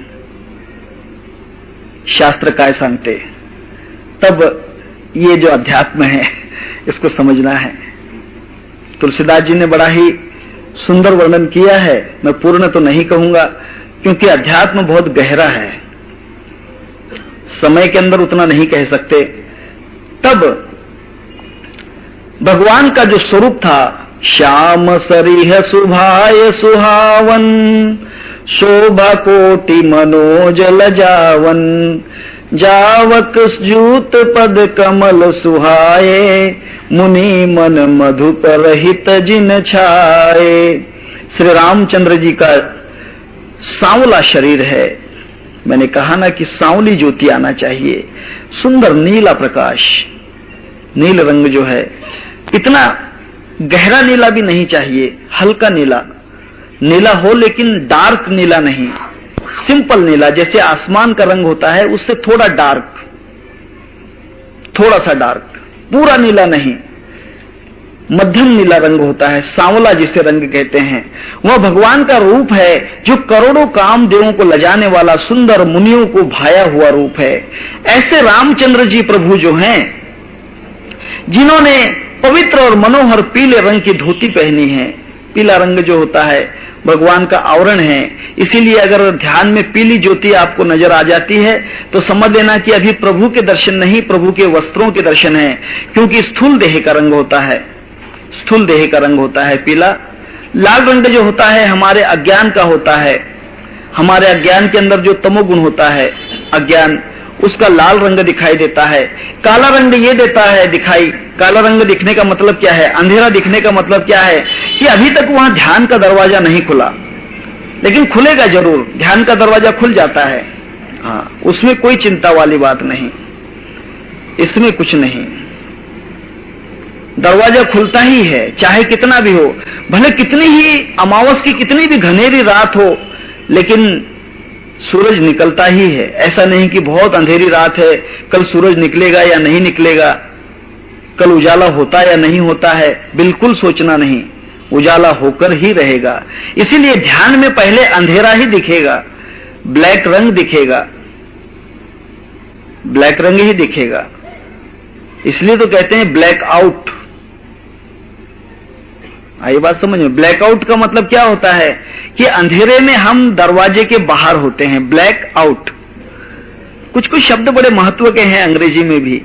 शास्त्र काय सांगते। तब ये जो अध्यात्म है इसको समझना है। तुलसीदास जी ने बड़ा ही सुंदर वर्णन किया है। मैं पूर्ण तो नहीं कहूंगा क्योंकि अध्यात्म बहुत गहरा है, समय के अंदर उतना नहीं कह सकते। तब भगवान का जो स्वरूप था, श्याम सरिह सुभाय सुहावन, शोभा कोटि मनोज लजावन, जावक जूत पद कमल सुहाए, मुनि मन मधुप रहित जिन छाए। श्री रामचंद्र जी का सांवला शरीर है। मैंने कहा ना कि सांवली ज्योति आना चाहिए, सुंदर नीला प्रकाश। नील रंग जो है, इतना गहरा नीला भी नहीं चाहिए, हल्का नीला। नीला हो लेकिन डार्क नीला नहीं, सिंपल नीला, जैसे आसमान का रंग होता है उससे थोड़ा डार्क, थोड़ा सा डार्क, पूरा नीला नहीं, मध्यम नीला रंग होता है, सांवला जिसे रंग कहते हैं। वह भगवान का रूप है जो करोड़ों कामदेवों को लजाने वाला, सुंदर मुनियों को भाया हुआ रूप है। ऐसे रामचंद्र जी प्रभु जो हैं, जिन्होंने पवित्र और मनोहर पीले रंग की धोती पहनी है। पीला रंग जो होता है भगवान का आवरण है, इसीलिए अगर ध्यान में पीली ज्योति आपको नजर आ जाती है तो समझ लेना कि अभी प्रभु के दर्शन नहीं, प्रभु के वस्त्रों के दर्शन है। क्योंकि स्थूल देह का रंग होता है, स्थूल देह का रंग होता है पीला। लाल रंग जो होता है हमारे अज्ञान का होता है। हमारे अज्ञान के अंदर जो तमोगुण होता है, अज्ञान, उसका लाल रंग दिखाई देता है। काला रंग ये देता है दिखाई, काला रंग दिखने का मतलब क्या है, अंधेरा दिखने का मतलब क्या है कि अभी तक वहां ध्यान का दरवाजा नहीं खुला, लेकिन खुलेगा जरूर, ध्यान का दरवाजा खुल जाता है। हाँ, उसमें कोई चिंता वाली बात नहीं, इसमें कुछ नहीं, दरवाजा खुलता ही है, चाहे कितना भी हो, भले कितनी ही अमावस की कितनी भी घनेरी रात हो, लेकिन सूरज निकलता ही है। ऐसा नहीं कि बहुत अंधेरी रात है, कल सूरज निकलेगा या नहीं निकलेगा, कल उजाला होता या नहीं होता है, बिल्कुल सोचना नहीं, उजाला होकर ही रहेगा। इसीलिए ध्यान में पहले अंधेरा ही दिखेगा, ब्लैक रंग दिखेगा, ब्लैक रंग ही दिखेगा। इसलिए तो कहते हैं ब्लैक आउट। ये बात समझ में, ब्लैकआउट का मतलब क्या होता है कि अंधेरे में हम दरवाजे के बाहर होते हैं, ब्लैक आउट। कुछ कुछ शब्द बड़े महत्व के हैं अंग्रेजी में भी,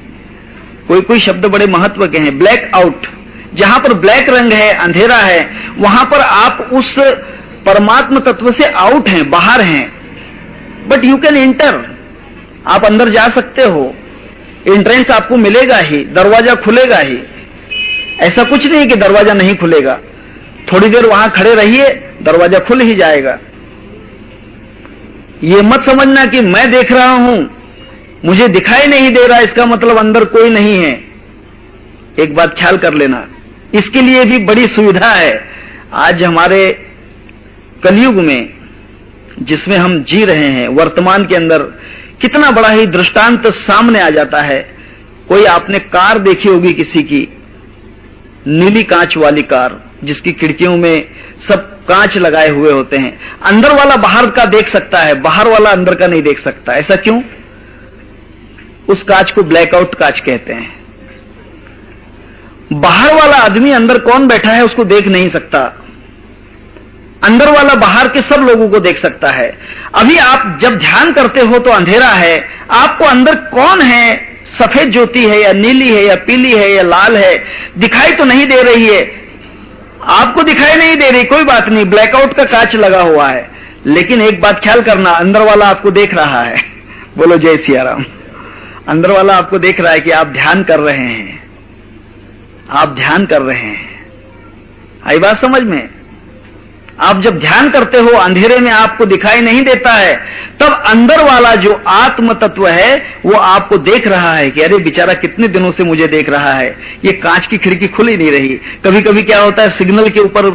कोई कोई शब्द बड़े महत्व के हैं। ब्लैक आउट, जहां पर ब्लैक रंग है, अंधेरा है, वहां पर आप उस परमात्म तत्व से आउट हैं, बाहर हैं, बट यू कैन एंटर, आप अंदर जा सकते हो, एंट्रेंस आपको मिलेगा ही, दरवाजा खुलेगा ही। ऐसा कुछ नहीं कि दरवाजा नहीं खुलेगा, थोड़ी देर वहां खड़े रहिए, दरवाजा खुल ही जाएगा। ये मत समझना कि मैं देख रहा हूं, मुझे दिखाई नहीं दे रहा, इसका मतलब अंदर कोई नहीं है। एक बात ख्याल कर लेना, इसके लिए भी बड़ी सुविधा है। आज हमारे कलयुग में जिसमें हम जी रहे हैं, वर्तमान के अंदर कितना बड़ा ही दृष्टांत सामने आ जाता है। कोई आपने कार देखी होगी किसी की, नीली कांच वाली कार, जिसकी खिड़कियों में सब कांच लगाए हुए होते हैं, अंदर वाला बाहर का देख सकता है, बाहर वाला अंदर का नहीं देख सकता। ऐसा क्यों? उस कांच को ब्लैकआउट कांच कहते हैं। बाहर वाला आदमी अंदर कौन बैठा है उसको देख नहीं सकता, अंदर वाला बाहर के सब लोगों को देख सकता है। अभी आप जब ध्यान करते हो तो अंधेरा है, आपको अंदर कौन है, सफेद ज्योति है या नीली है या पीली है या लाल है, दिखाई तो नहीं दे रही है, आपको दिखाई नहीं दे रही, कोई बात नहीं, ब्लैकआउट का कांच लगा हुआ है। लेकिन एक बात ख्याल करना, अंदर वाला आपको देख रहा है। बोलो जय सिया राम। अंदर वाला आपको देख रहा है कि आप ध्यान कर रहे हैं, आप ध्यान कर रहे हैं। आई बात समझ में? आप जब ध्यान करते हो, अंधेरे में आपको दिखाई नहीं देता है, तब अंदर वाला जो आत्म तत्व है वो आपको देख रहा है कि अरे बेचारा कितने दिनों से मुझे देख रहा है, ये कांच की खिड़की खुल ही नहीं रही। कभी कभी क्या होता है, सिग्नल के ऊपर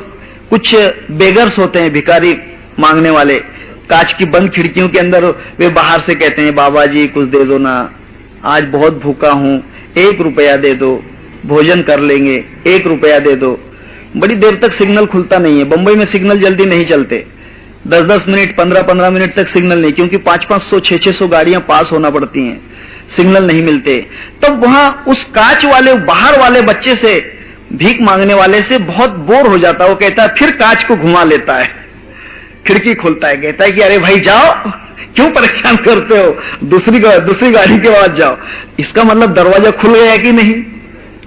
कुछ बेगर्स होते हैं, भिखारी मांगने वाले, कांच की बंद खिड़कियों के अंदर वे बाहर से कहते हैं, बाबा जी कुछ दे दो ना, आज बहुत भूखा हूं, 1 रुपया दे दो, भोजन कर लेंगे, 1 रुपया दे दो। बड़ी देर तक सिग्नल खुलता नहीं है। बंबई में सिग्नल जल्दी नहीं चलते, 10-10 मिनट 15-15 मिनट तक सिग्नल नहीं, क्योंकि 500-500 600 गाड़ियां पास होना पड़ती हैं, सिग्नल नहीं मिलते। तब वहां उस कांच वाले बाहर वाले बच्चे से, भीख मांगने वाले से बहुत बोर हो जाता है। वो कहता है, फिर कांच को घुमा लेता है, खिड़की खोलता है, कहता है कि अरे भाई जाओ, क्यों परेशान करते हो, दूसरी गाड़ी के बाद जाओ। इसका मतलब दरवाजा खुल गया कि नहीं?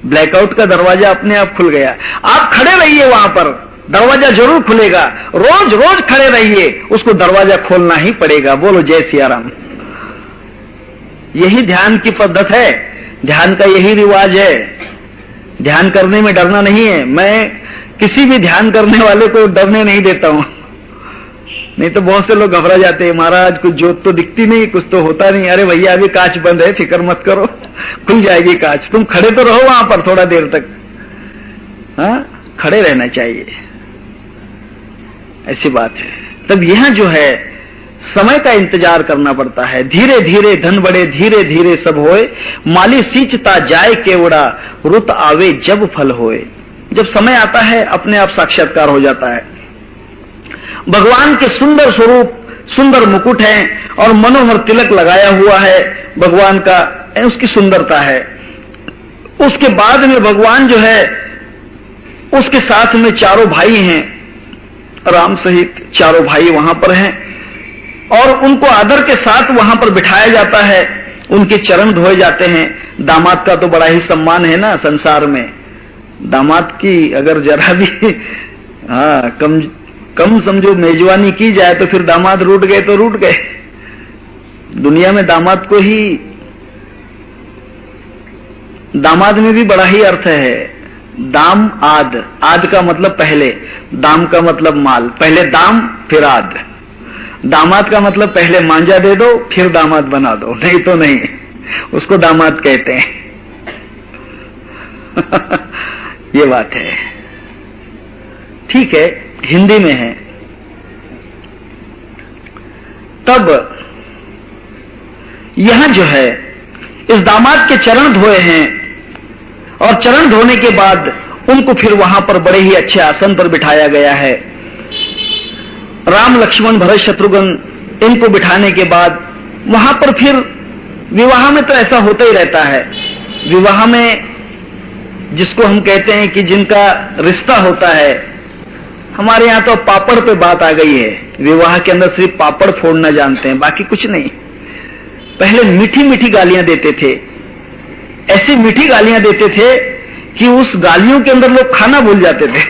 ब्लैकआउट का दरवाजा अपने आप खुल गया। आप खड़े रहिए वहां पर, दरवाजा जरूर खुलेगा। रोज रोज खड़े रहिए, उसको दरवाजा खोलना ही पड़ेगा। बोलो जय सिया राम। यही ध्यान की पद्धत है, ध्यान का यही रिवाज है। ध्यान करने में डरना नहीं है। मैं किसी भी ध्यान करने वाले को डरने नहीं देता हूं, नहीं तो बहुत से लोग घबरा जाते हैं, महाराज कुछ जोत तो दिखती नहीं, कुछ तो होता नहीं। अरे भैया अभी कांच बंद है, फिक्र मत करो, खुल जाएगी कांच, तुम खड़े तो रहो वहां पर थोड़ा देर तक। हाँ, खड़े रहना चाहिए, ऐसी बात है। तब यह जो है समय का इंतजार करना पड़ता है। धीरे धीरे धन बढ़े, धीरे धीरे सब होए, माली सींचता जाए केवड़ा, रुत आवे जब फल होए। जब समय आता है अपने आप साक्षात्कार हो जाता है। भगवान के सुंदर स्वरूप, सुंदर मुकुट है और मनोहर तिलक लगाया हुआ है भगवान का, उसकी सुंदरता है। उसके बाद में भगवान जो है, उसके साथ में चारों भाई हैं, राम सहित चारों भाई वहां पर हैं, और उनको आदर के साथ वहां पर बिठाया जाता है, उनके चरण धोए जाते हैं। दामाद का तो बड़ा ही सम्मान है ना संसार में। दामाद की अगर जरा भी कम कम समझो मेजबानी की जाए तो फिर दामाद रूठ गए तो रूठ गए। दुनिया में दामाद को ही, दामाद में भी बड़ा ही अर्थ है। दाम आद, आद का मतलब पहले, दाम का मतलब माल, पहले दाम फिर आद। दामाद का मतलब पहले मांझा दे दो फिर दामाद बना दो, नहीं तो नहीं, उसको दामाद कहते हैं। ये बात है। ठीक है, हिंदी में है। तब यहां जो है इस दामाद के चरण धोए हैं और चरण धोने के बाद उनको फिर वहां पर बड़े ही अच्छे आसन पर बिठाया गया है। राम लक्ष्मण भरत शत्रुघ्न इनको बिठाने के बाद वहां पर फिर विवाह में तो ऐसा होता ही रहता है। विवाह में जिसको हम कहते हैं कि जिनका रिश्ता होता है, हमारे यहां तो पापड़ पे बात आ गई है। विवाह के अंदर सिर्फ पापड़ फोड़ना जानते हैं, बाकी कुछ नहीं। पहले मीठी मीठी गालियां देते थे, ऐसी मीठी गालियां देते थे कि उस गालियों के अंदर लोग खाना भूल जाते थे।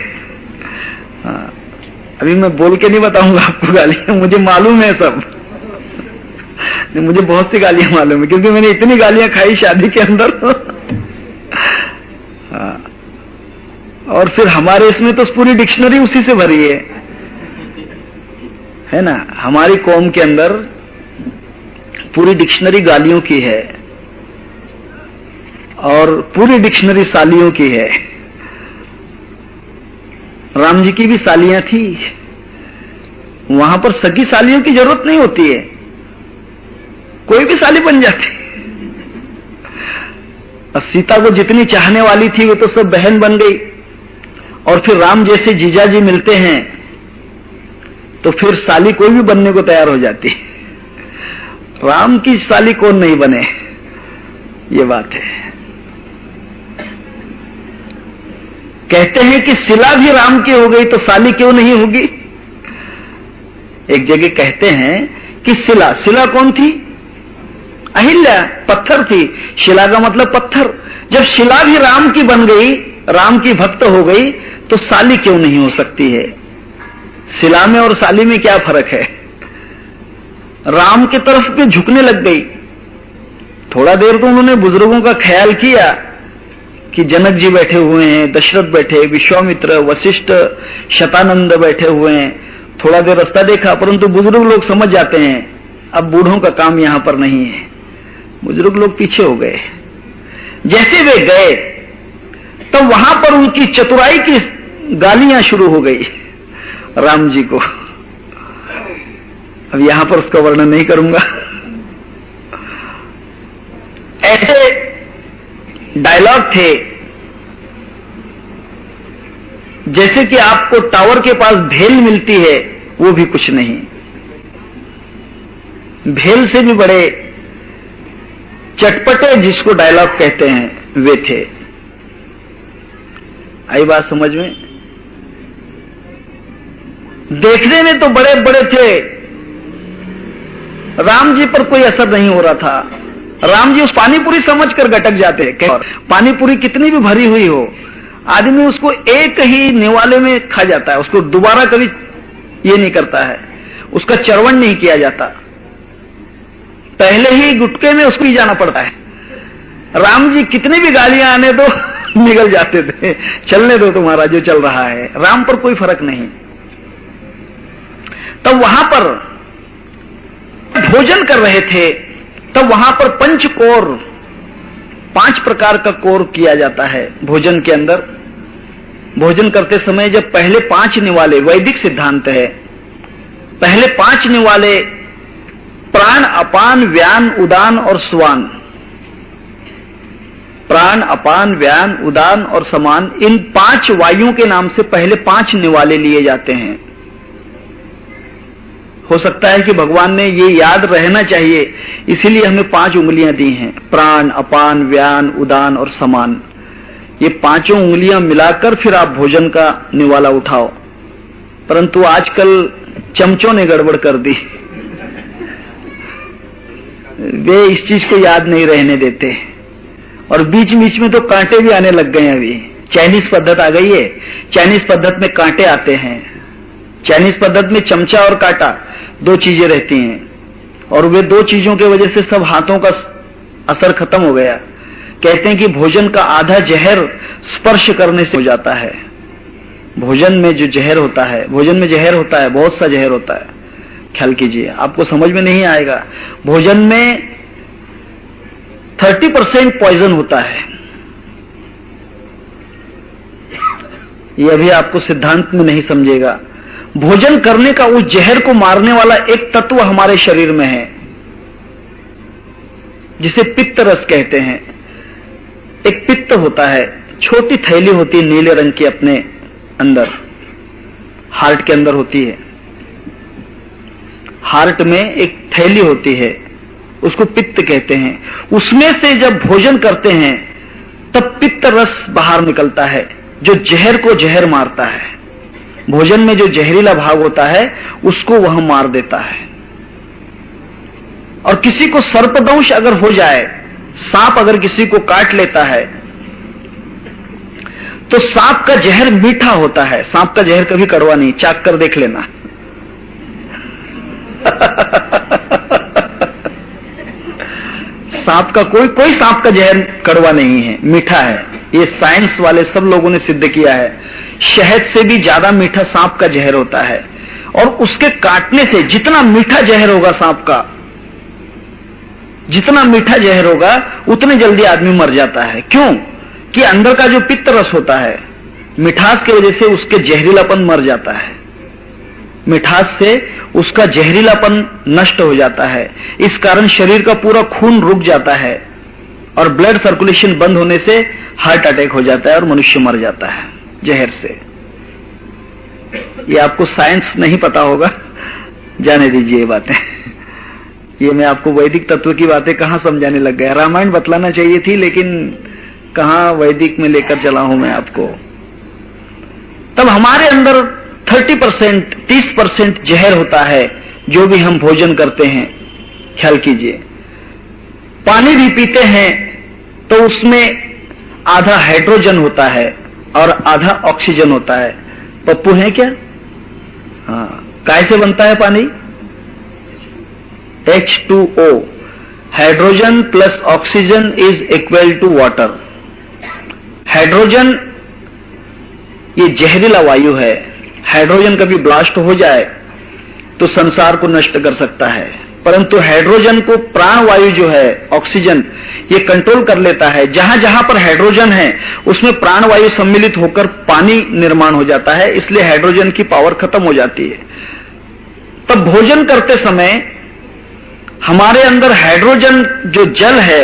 अभी मैं बोल के नहीं बताऊंगा आपको गालियां, मुझे मालूम है सब। मुझे बहुत सी गालियां मालूम है क्योंकि मैंने इतनी गालियां खाई शादी के अंदर। और फिर हमारे इसमें तो पूरी डिक्शनरी उसी से भरी है ना। हमारी कौम के अंदर पूरी डिक्शनरी गालियों की है और पूरी डिक्शनरी सालियों की है। राम जी की भी सालियां थी, वहां पर सगी सालियों की जरूरत नहीं होती है, कोई भी साली बन जाती। और सीता को जितनी चाहने वाली थी वो तो सब बहन बन गई। और फिर राम जैसे जीजाजी मिलते हैं तो फिर साली कोई भी बनने को तैयार हो जाती। राम की साली कौन नहीं बने, ये बात है। कहते हैं कि सिला भी राम की हो गई तो साली क्यों नहीं होगी। एक जगह कहते हैं कि सिला, सिला कौन थी? अहिल्या, पत्थर थी। शिला का मतलब पत्थर। जब शिला भी राम की बन गई, राम की भक्त हो गई, तो साली क्यों नहीं हो सकती है। शिला में और साली में क्या फर्क है। राम की तरफ पे झुकने लग गई। थोड़ा देर तो उन्होंने बुजुर्गों का ख्याल किया कि जनक जी बैठे हुए हैं, दशरथ बैठे, विश्वामित्र, वशिष्ठ, शतानंद बैठे हुए हैं। थोड़ा देर रास्ता देखा, परंतु बुजुर्ग लोग समझ जाते हैं अब बूढ़ों का काम यहां पर नहीं है। बुजुर्ग लोग पीछे हो गए। जैसे वे गए तब वहां पर उनकी चतुराई की गालियां शुरू हो गई राम जी को। अब यहां पर उसका वर्णन नहीं करूंगा। ऐसे डायलॉग थे जैसे कि आपको टावर के पास भेल मिलती है, वो भी कुछ नहीं। भेल से भी बड़े चटपटे जिसको डायलॉग कहते हैं वे थे। आई बात समझ में? देखने में तो बड़े बड़े थे, राम जी पर कोई असर नहीं हो रहा था। राम जी उस पानीपुरी समझकर गटक जाते। पानीपुरी कितनी भी भरी हुई हो, आदमी उसको एक ही निवाले में खा जाता है, उसको दोबारा कभी ये नहीं करता है, उसका चरवण नहीं किया जाता, पहले ही गुटके में उसको ही जाना पड़ता है। राम जी कितनी भी गालियां आने दो निकल जाते थे, चलने दो तुम्हारा जो चल रहा है, राम पर कोई फर्क नहीं। तब वहां पर भोजन कर रहे थे, तब वहां पर पंचकोर, 5 प्रकार का कोर किया जाता है भोजन के अंदर। भोजन करते समय जब पहले 5 निवाले, वैदिक सिद्धांत है, पहले 5 निवाले प्राण, अपान, व्यान, उदान और स्वान। प्राण, अपान, व्यान, उदान और समान, इन 5 वायुओं के नाम से पहले 5 निवाले लिए जाते हैं। हो सकता है कि भगवान ने ये याद रहना चाहिए, इसीलिए हमें 5 उंगलियां दी हैं, प्राण, अपान, व्यान, उदान और समान। ये 5 उंगलियां मिलाकर फिर आप भोजन का निवाला उठाओ। परंतु आजकल चमचों ने गड़बड़ कर दी, वे इस चीज को याद नहीं रहने देते और बीच बीच में तो कांटे भी आने लग गए हैं। अभी चाइनीज पद्धत आ गई है, चाइनीज पद्धत में कांटे आते हैं, चाइनीज पद्धति में चमचा और कांटा दो चीजें रहती हैं, और वे दो चीजों की वजह से सब हाथों का असर खत्म हो गया। कहते हैं कि भोजन का आधा जहर स्पर्श करने से हो जाता है। भोजन में जो जहर होता है, भोजन में जहर होता है, बहुत सा जहर होता है, ख्याल कीजिए, आपको समझ में नहीं आएगा। भोजन में 30% पॉइजन होता है। यह भी आपको सिद्धांत में नहीं समझेगा। भोजन करने का उस जहर को मारने वाला एक तत्व हमारे शरीर में है, जिसे पित्त रस कहते हैं। एक पित्त होता है, छोटी थैली होती है नीले रंग की, अपने अंदर हार्ट के अंदर होती है। हार्ट में एक थैली होती है, उसको पित्त कहते हैं। उसमें से जब भोजन करते हैं तब पित्त रस बाहर निकलता है, जो जहर को जहर मारता है। भोजन में जो जहरीला भाग होता है उसको वह मार देता है। और किसी को सर्पदंश अगर हो जाए, सांप अगर किसी को काट लेता है, तो सांप का जहर मीठा होता है। सांप का जहर कभी कड़वा नहीं, चाक कर देख लेना। सांप का कोई सांप का जहर कड़वा नहीं है, मीठा है। ये साइंस वाले सब लोगों ने सिद्ध किया है। शहद से भी ज्यादा मीठा सांप का जहर होता है, और उसके काटने से जितना मीठा जहर होगा सांप का, जितना मीठा जहर होगा उतने जल्दी आदमी मर जाता है। क्यों? कि अंदर का जो पित्त रस होता है, मिठास की वजह से उसके जहरीलापन मर जाता है। मिठास से उसका जहरीलापन नष्ट हो जाता है। इस कारण शरीर का पूरा खून रुक जाता है और ब्लड सर्कुलेशन बंद होने से हार्ट अटैक हो जाता है और मनुष्य मर जाता है जहर से। ये आपको साइंस नहीं पता होगा, जाने दीजिए ये बातें। ये मैं आपको वैदिक तत्व की बातें कहां समझाने लग गया। रामायण बतलाना चाहिए थी, लेकिन कहां वैदिक में लेकर चला हूं मैं आपको। तब हमारे अंदर 30% जहर होता है जो भी हम भोजन करते हैं। ख्याल कीजिए, पानी भी पीते हैं तो उसमें आधा हाइड्रोजन होता है और आधा ऑक्सीजन होता है। पप्पू है क्या? हाँ। कैसे बनता है पानी? H2O, hydrogen plus oxygen is equal to water. Hydrogen ये जहरीला वायु है। हाइड्रोजन कभी ब्लास्ट हो जाए तो संसार को नष्ट कर सकता है, परंतु हाइड्रोजन को प्राण वायु जो है ऑक्सीजन, ये कंट्रोल कर लेता है। जहां जहां पर हाइड्रोजन है उसमें प्राण वायु सम्मिलित होकर पानी निर्माण हो जाता है, इसलिए हाइड्रोजन की पावर खत्म हो जाती है। तब भोजन करते समय हमारे अंदर हाइड्रोजन जो जल है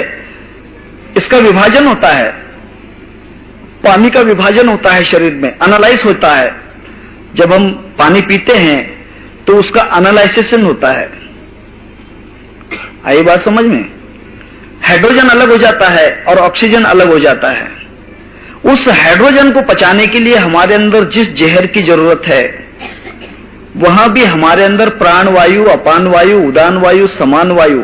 इसका विभाजन होता है, पानी का विभाजन होता है शरीर में, एनालाइज होता है। जब हम पानी पीते हैं तो उसका एनालाइजेशन होता है। आई बात समझ में? हाइड्रोजन अलग हो जाता है और ऑक्सीजन अलग हो जाता है। उस हाइड्रोजन को पचाने के लिए हमारे अंदर जिस जहर की जरूरत है, वहां भी हमारे अंदर प्राण वायु, अपान वायु, उदान वायु, समान वायु,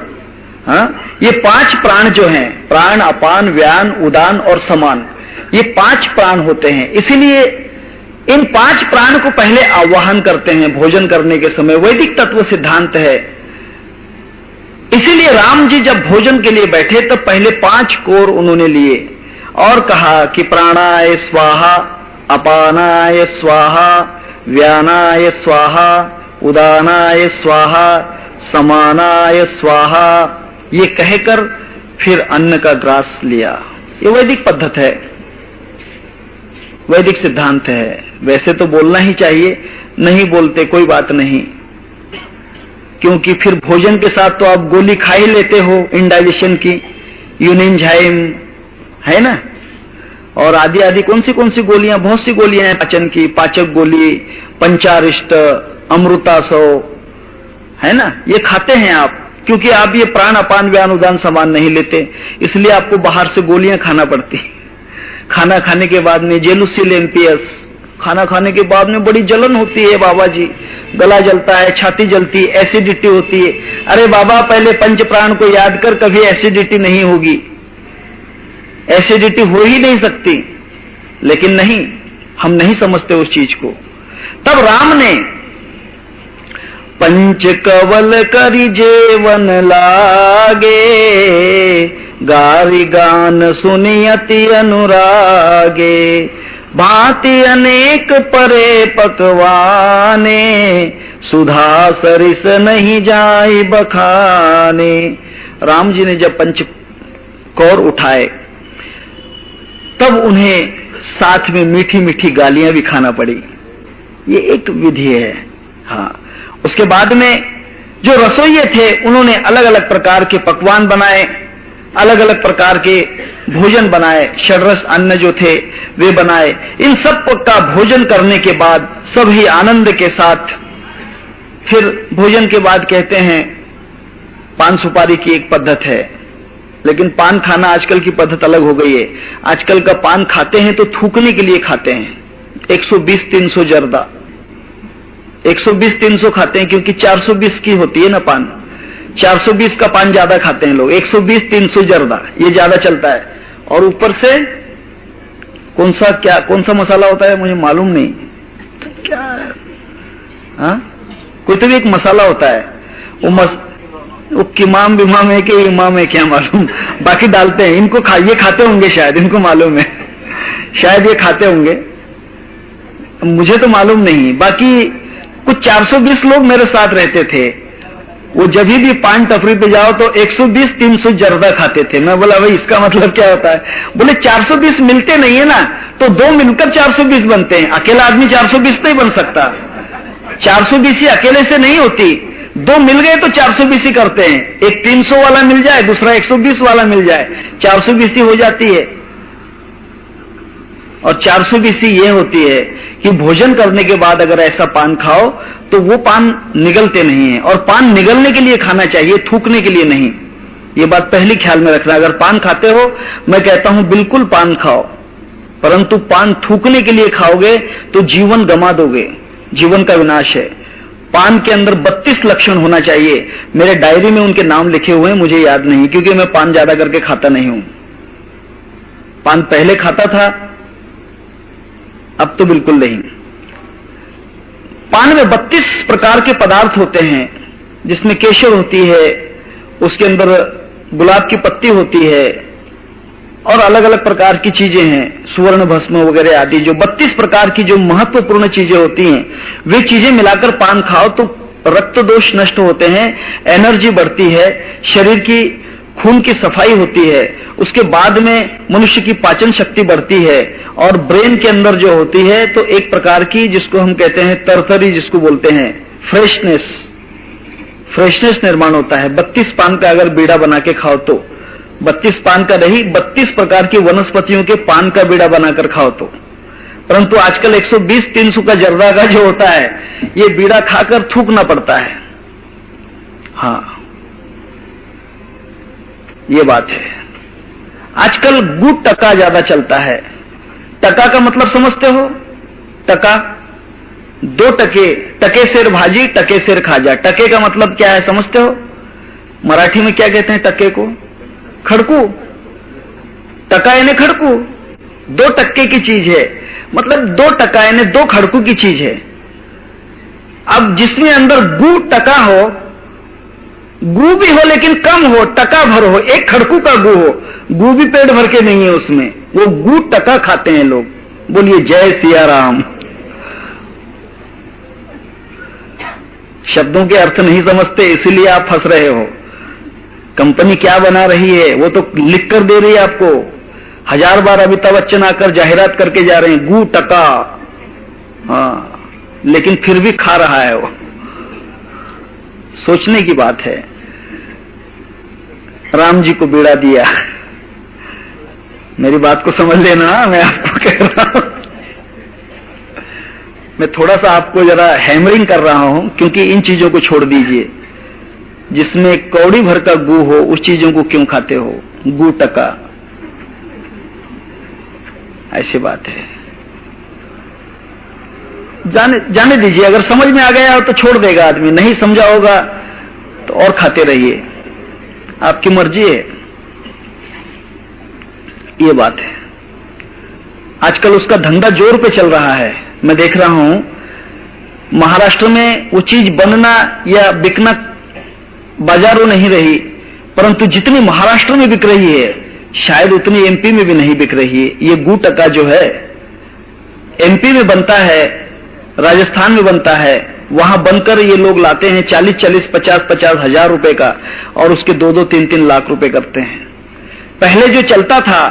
हाँ, ये 5 प्राण जो हैं, प्राण, अपान, व्यान, उदान और समान, ये 5 प्राण होते हैं। इसीलिए इन 5 प्राण को पहले आवाहन करते हैं भोजन करने के समय। वैदिक तत्व सिद्धांत है। इसीलिए राम जी जब भोजन के लिए बैठे तब पहले 5 कोर उन्होंने लिए और कहा कि प्राणाय स्वाहा, अपानाय स्वाहा, व्यानाय स्वाहा, उदानाय स्वाहा, समानाय स्वाहा, ये कहकर फिर अन्न का ग्रास लिया। ये वैदिक पद्धति है, वैदिक सिद्धांत है। वैसे तो बोलना ही चाहिए, नहीं बोलते कोई बात नहीं, क्योंकि फिर भोजन के साथ तो आप गोली खा ही लेते हो इंडाइजेशन की, यूनिनजाइम है ना, और आदि आदि कौन सी गोलियां, बहुत सी गोलियां हैं पाचन की, पाचक गोली, पंचारिष्ट, अमृतासो, है ना, ये खाते हैं आप, क्योंकि आप ये प्राण, अपान, व्यान, उदान, समान नहीं लेते, इसलिए आपको बाहर से गोलियां खाना पड़ती। खाना खाने के बाद में जेलुसिल एमपीएस, खाना खाने के बाद में बड़ी जलन होती है बाबा जी, गला जलता है, छाती जलती है, एसिडिटी होती है। अरे बाबा, पहले पंच प्राण को याद कर, कभी एसिडिटी नहीं होगी, एसिडिटी हो ही नहीं सकती। लेकिन नहीं, हम नहीं समझते उस चीज को। तब राम ने पंच कवल करि जेवन लागे, गारि गान सुनियति अनुरागे, भांति अनेक परे पकवाने, सुधा सरिस नहीं जाई बखाने। राम जी ने जब पंच कौर उठाए तब उन्हें साथ में मीठी मीठी गालियां भी खाना पड़ी। ये एक विधि है। हाँ, उसके बाद में जो रसोइये थे उन्होंने अलग अलग प्रकार के पकवान बनाए, अलग अलग प्रकार के भोजन बनाए, षड्रस अन्न जो थे वे बनाए। इन सब का भोजन करने के बाद सभी आनंद के साथ फिर भोजन के बाद कहते हैं पान सुपारी की एक पद्धत है, लेकिन पान खाना आजकल की पद्धत अलग हो गई है। आजकल का पान खाते हैं तो थूकने के लिए खाते हैं। 120-300 जर्दा, 120-300 खाते हैं क्योंकि 420 की होती है ना पान। 420 का पान ज्यादा खाते हैं लोग, 120-300 जर्दा ये ज्यादा चलता है। और ऊपर से कौन सा मसाला होता है मुझे मालूम नहीं क्या, हाँ कोई तो भी एक मसाला होता है, वो किमाम बिमाम है कि इमाम है क्या मालूम, बाकी डालते हैं। इनको ये खाते होंगे शायद, इनको मालूम है, शायद ये खाते होंगे, मुझे तो मालूम नहीं। बाकी कुछ 420 लोग मेरे साथ रहते थे, वो जब भी पान टपरी पे जाओ तो 120-300 जर्दा खाते थे। मैं बोला भाई इसका मतलब क्या होता है? बोले 420 मिलते नहीं है ना, तो दो मिलकर 420 बनते हैं, अकेला आदमी 420 नहीं बन सकता। 420 अकेले से नहीं होती, दो मिल गए तो 420 ही करते हैं। एक 300 वाला मिल जाए, दूसरा 120 वाला मिल जाए, 420 हो जाती है। और 420 ये होती है कि भोजन करने के बाद अगर ऐसा पान खाओ तो वो पान निगलते नहीं है। और पान निगलने के लिए खाना चाहिए, थूकने के लिए नहीं। ये बात पहली ख्याल में रखना। अगर पान खाते हो, मैं कहता हूं बिल्कुल पान खाओ, परंतु पान थूकने के लिए खाओगे तो जीवन गंवा दोगे, जीवन का विनाश है। पान के अंदर 32 लक्षण होना चाहिए। मेरे डायरी में उनके नाम लिखे हुए हैं, मुझे याद नहीं क्योंकि मैं पान ज्यादा करके खाता नहीं हूं। पान पहले खाता था, अब तो बिल्कुल नहीं। पान में 32 प्रकार के पदार्थ होते हैं, जिसमें केसर होती है, उसके अंदर गुलाब की पत्ती होती है और अलग अलग प्रकार की चीजें हैं, सुवर्ण भस्म वगैरह आदि। जो 32 प्रकार की जो महत्वपूर्ण चीजें होती हैं, वे चीजें मिलाकर पान खाओ तो रक्त दोष नष्ट होते हैं, एनर्जी बढ़ती है, शरीर की खून की सफाई होती है, उसके बाद में मनुष्य की पाचन शक्ति बढ़ती है और ब्रेन के अंदर जो होती है तो एक प्रकार की जिसको हम कहते हैं तरतरी, जिसको बोलते हैं फ्रेशनेस निर्माण होता है। 32 पान का अगर बीड़ा बना के खाओ तो, 32 पान का नहीं, 32 प्रकार की वनस्पतियों के पान का बीड़ा बनाकर खाओ तो। परंतु आजकल 120-300 का जर्दा का जो होता है, ये बीड़ा खाकर थूकना पड़ता है। हाँ, ये बात है। आजकल गुड़ टका ज्यादा चलता है। टका का मतलब समझते हो? टका, 2 टके, टके सेर भाजी, टके सेर खाजा। टके का मतलब क्या है समझते हो? मराठी में क्या कहते हैं टके को? खड़कू। टका यानी खड़कू, 2 टक्के की चीज है, मतलब 2 टका यानी 2 खड़कू की चीज है। अब जिसमें अंदर गु टका हो, गु भी हो लेकिन कम हो, टका भर हो, 1 खड़कू का गु हो, गु भी पेट भर के नहीं है उसमें, वो गु टका खाते हैं लोग। बोलिए जय सिया राम। शब्दों के अर्थ नहीं समझते, इसीलिए आप फंस रहे हो। कंपनी क्या बना रही है वो तो लिख कर दे रही है आपको। 1000 बार अमिताभ बच्चन आकर जाहिरात करके जा रहे हैं, गु टका, हाँ, लेकिन फिर भी खा रहा है वो। सोचने की बात है। राम जी को बीड़ा दिया, मेरी बात को समझ लेना, मैं आपको कह रहा हूं। मैं थोड़ा सा आपको जरा हैमरिंग कर रहा हूं, क्योंकि इन चीजों को छोड़ दीजिए। जिसमें कौड़ी भर का गू हो उस चीजों को क्यों खाते हो? गू टका, ऐसी बात है। जाने दीजिए। अगर समझ में आ गया हो तो छोड़ देगा आदमी, नहीं समझा होगा तो और खाते रहिए, आपकी मर्जी है। ये बात है। आजकल उसका धंधा जोर पे चल रहा है। मैं देख रहा हूं महाराष्ट्र में वो चीज बनना या बिकना बाजारों नहीं रही, परंतु जितनी महाराष्ट्र में बिक रही है शायद उतनी एमपी में भी नहीं बिक रही है। ये गुटका जो है एमपी में बनता है, राजस्थान में बनता है, वहां बनकर ये लोग लाते हैं 40-40, 50-50 हजार रुपए का और उसके 2-2, 3-3 लाख रुपए करते हैं। पहले जो चलता था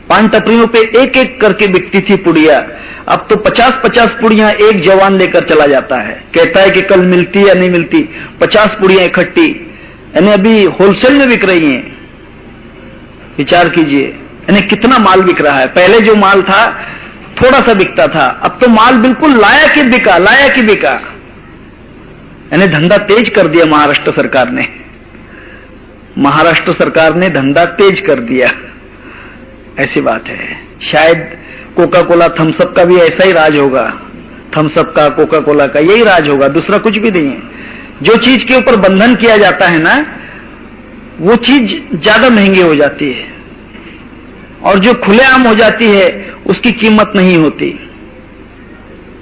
पान टपरियों पे एक एक करके बिकती थी पुड़िया, अब तो 50-50 पुड़ियां एक जवान लेकर चला जाता है, कहता है कि कल मिलती या नहीं मिलती, 50 पुड़ियां इकट्ठी, यानी अभी होलसेल में बिक रही हैं। विचार कीजिए यानी कितना माल बिक रहा है। पहले जो माल था थोड़ा सा बिकता था, अब तो माल बिल्कुल लायक ही बिका, यानी धंधा तेज कर दिया महाराष्ट्र सरकार ने। महाराष्ट्र सरकार ने धंधा तेज कर दिया, ऐसी बात है। शायद कोका कोला थम्सअप का भी ऐसा ही राज होगा, थम्सअप का, कोका कोला का यही राज होगा, दूसरा कुछ भी नहीं है। जो चीज के ऊपर बंधन किया जाता है ना, वो चीज ज्यादा महंगी हो जाती है, और जो खुलेआम हो जाती है उसकी कीमत नहीं होती।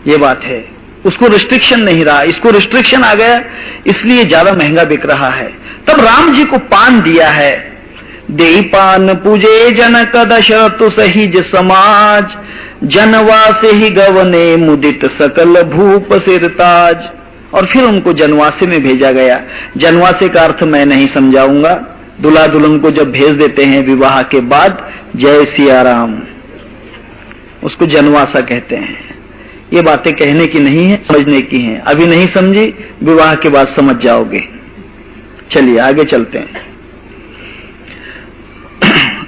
ये बात है, उसको रिस्ट्रिक्शन नहीं रहा, इसको रिस्ट्रिक्शन आ गया इसलिए ज्यादा महंगा बिक रहा है। तब राम जी को पान दिया है। देई पान पूजे जनक दशरथ सहिज समाज, जनवासे ही गवने मुदित सकल भूप सिरताज। और फिर उनको जनवासे में भेजा गया। जनवासे का अर्थ मैं नहीं समझाऊंगा, दुल्हा दुल्हन को जब भेज देते हैं विवाह के बाद, जय सिया राम, उसको जनवासा कहते हैं। ये बातें कहने की नहीं है, समझने की हैं। अभी नहीं समझी, विवाह के बाद समझ जाओगे। चलिए आगे चलते हैं।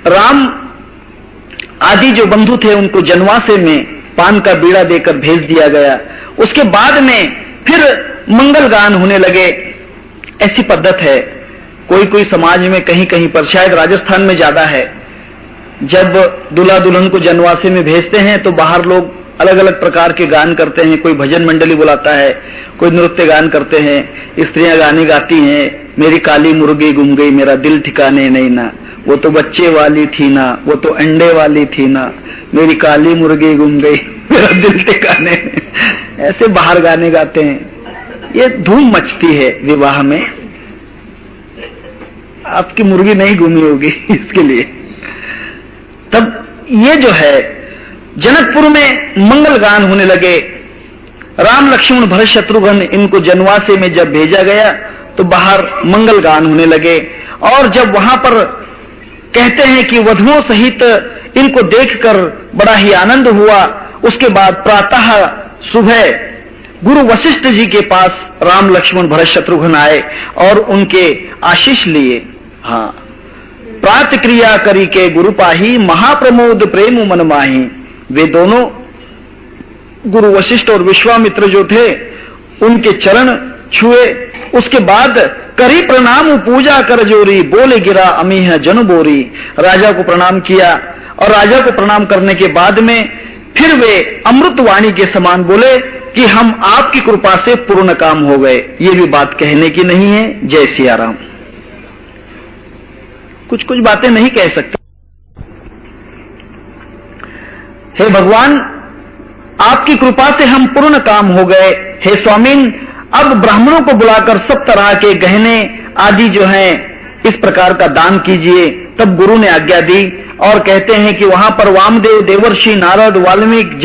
राम आदि जो बंधु थे उनको जनवासे में पान का बीड़ा देकर भेज दिया गया। उसके बाद में फिर मंगल गान होने लगे। ऐसी पद्धत है कोई कोई समाज में, कहीं कहीं पर, शायद राजस्थान में ज्यादा है। जब दूल्हा दुल्हन को जनवासे में भेजते हैं तो बाहर लोग अलग अलग प्रकार के गान करते हैं। कोई भजन मंडली बुलाता है, कोई नृत्य गान करते हैं, स्त्रियां गाने गाती हैं, मेरी काली मुर्गी गुम गई, मेरा दिल ठिकाने नहीं ना, वो तो बच्चे वाली थी ना, वो तो अंडे वाली थी ना, मेरी काली मुर्गी गुम गई, मेरा दिल ठिकाने। ऐसे बाहर गाने गाते हैं। ये धूम मचती है विवाह में। आपकी मुर्गी नहीं गुमी होगी इसके लिए। तब ये जो है जनकपुर में मंगल गान होने लगे। राम लक्ष्मण भरत शत्रुघ्न इनको जनवासे में जब भेजा गया तो बाहर मंगल गान होने लगे। और जब वहां पर कहते हैं कि वधुओं सहित इनको देखकर बड़ा ही आनंद हुआ। उसके बाद प्रातः सुबह गुरु वशिष्ठ जी के पास राम लक्ष्मण भरत शत्रुघ्न आए और उनके आशीष लिए। हाँ, प्रात क्रिया करी के गुरु पाही, महाप्रमोद प्रेम मन माही। वे दोनों गुरु वशिष्ठ और विश्वामित्र जो थे उनके चरण छुए। उसके बाद करी प्रणाम पूजा कर जोरी, बोले गिरा अमीह जन बोरी। राजा को प्रणाम किया और राजा को प्रणाम करने के बाद में फिर वे अमृत वाणी के समान बोले कि हम आपकी कृपा से पूर्ण काम हो गए। ये भी बात कहने की नहीं है। जय सिया राम। कुछ कुछ बातें नहीं कह सकते। हे भगवान, आपकी कृपा से हम पूर्ण काम हो गए। हे स्वामीन, अब ब्राह्मणों को बुलाकर सब तरह के गहने आदि जो हैं इस प्रकार का दान कीजिए। तब गुरु ने आज्ञा दी और कहते हैं कि वहां पर वामदेव, देवर्षि, नारद, वाल्मीकि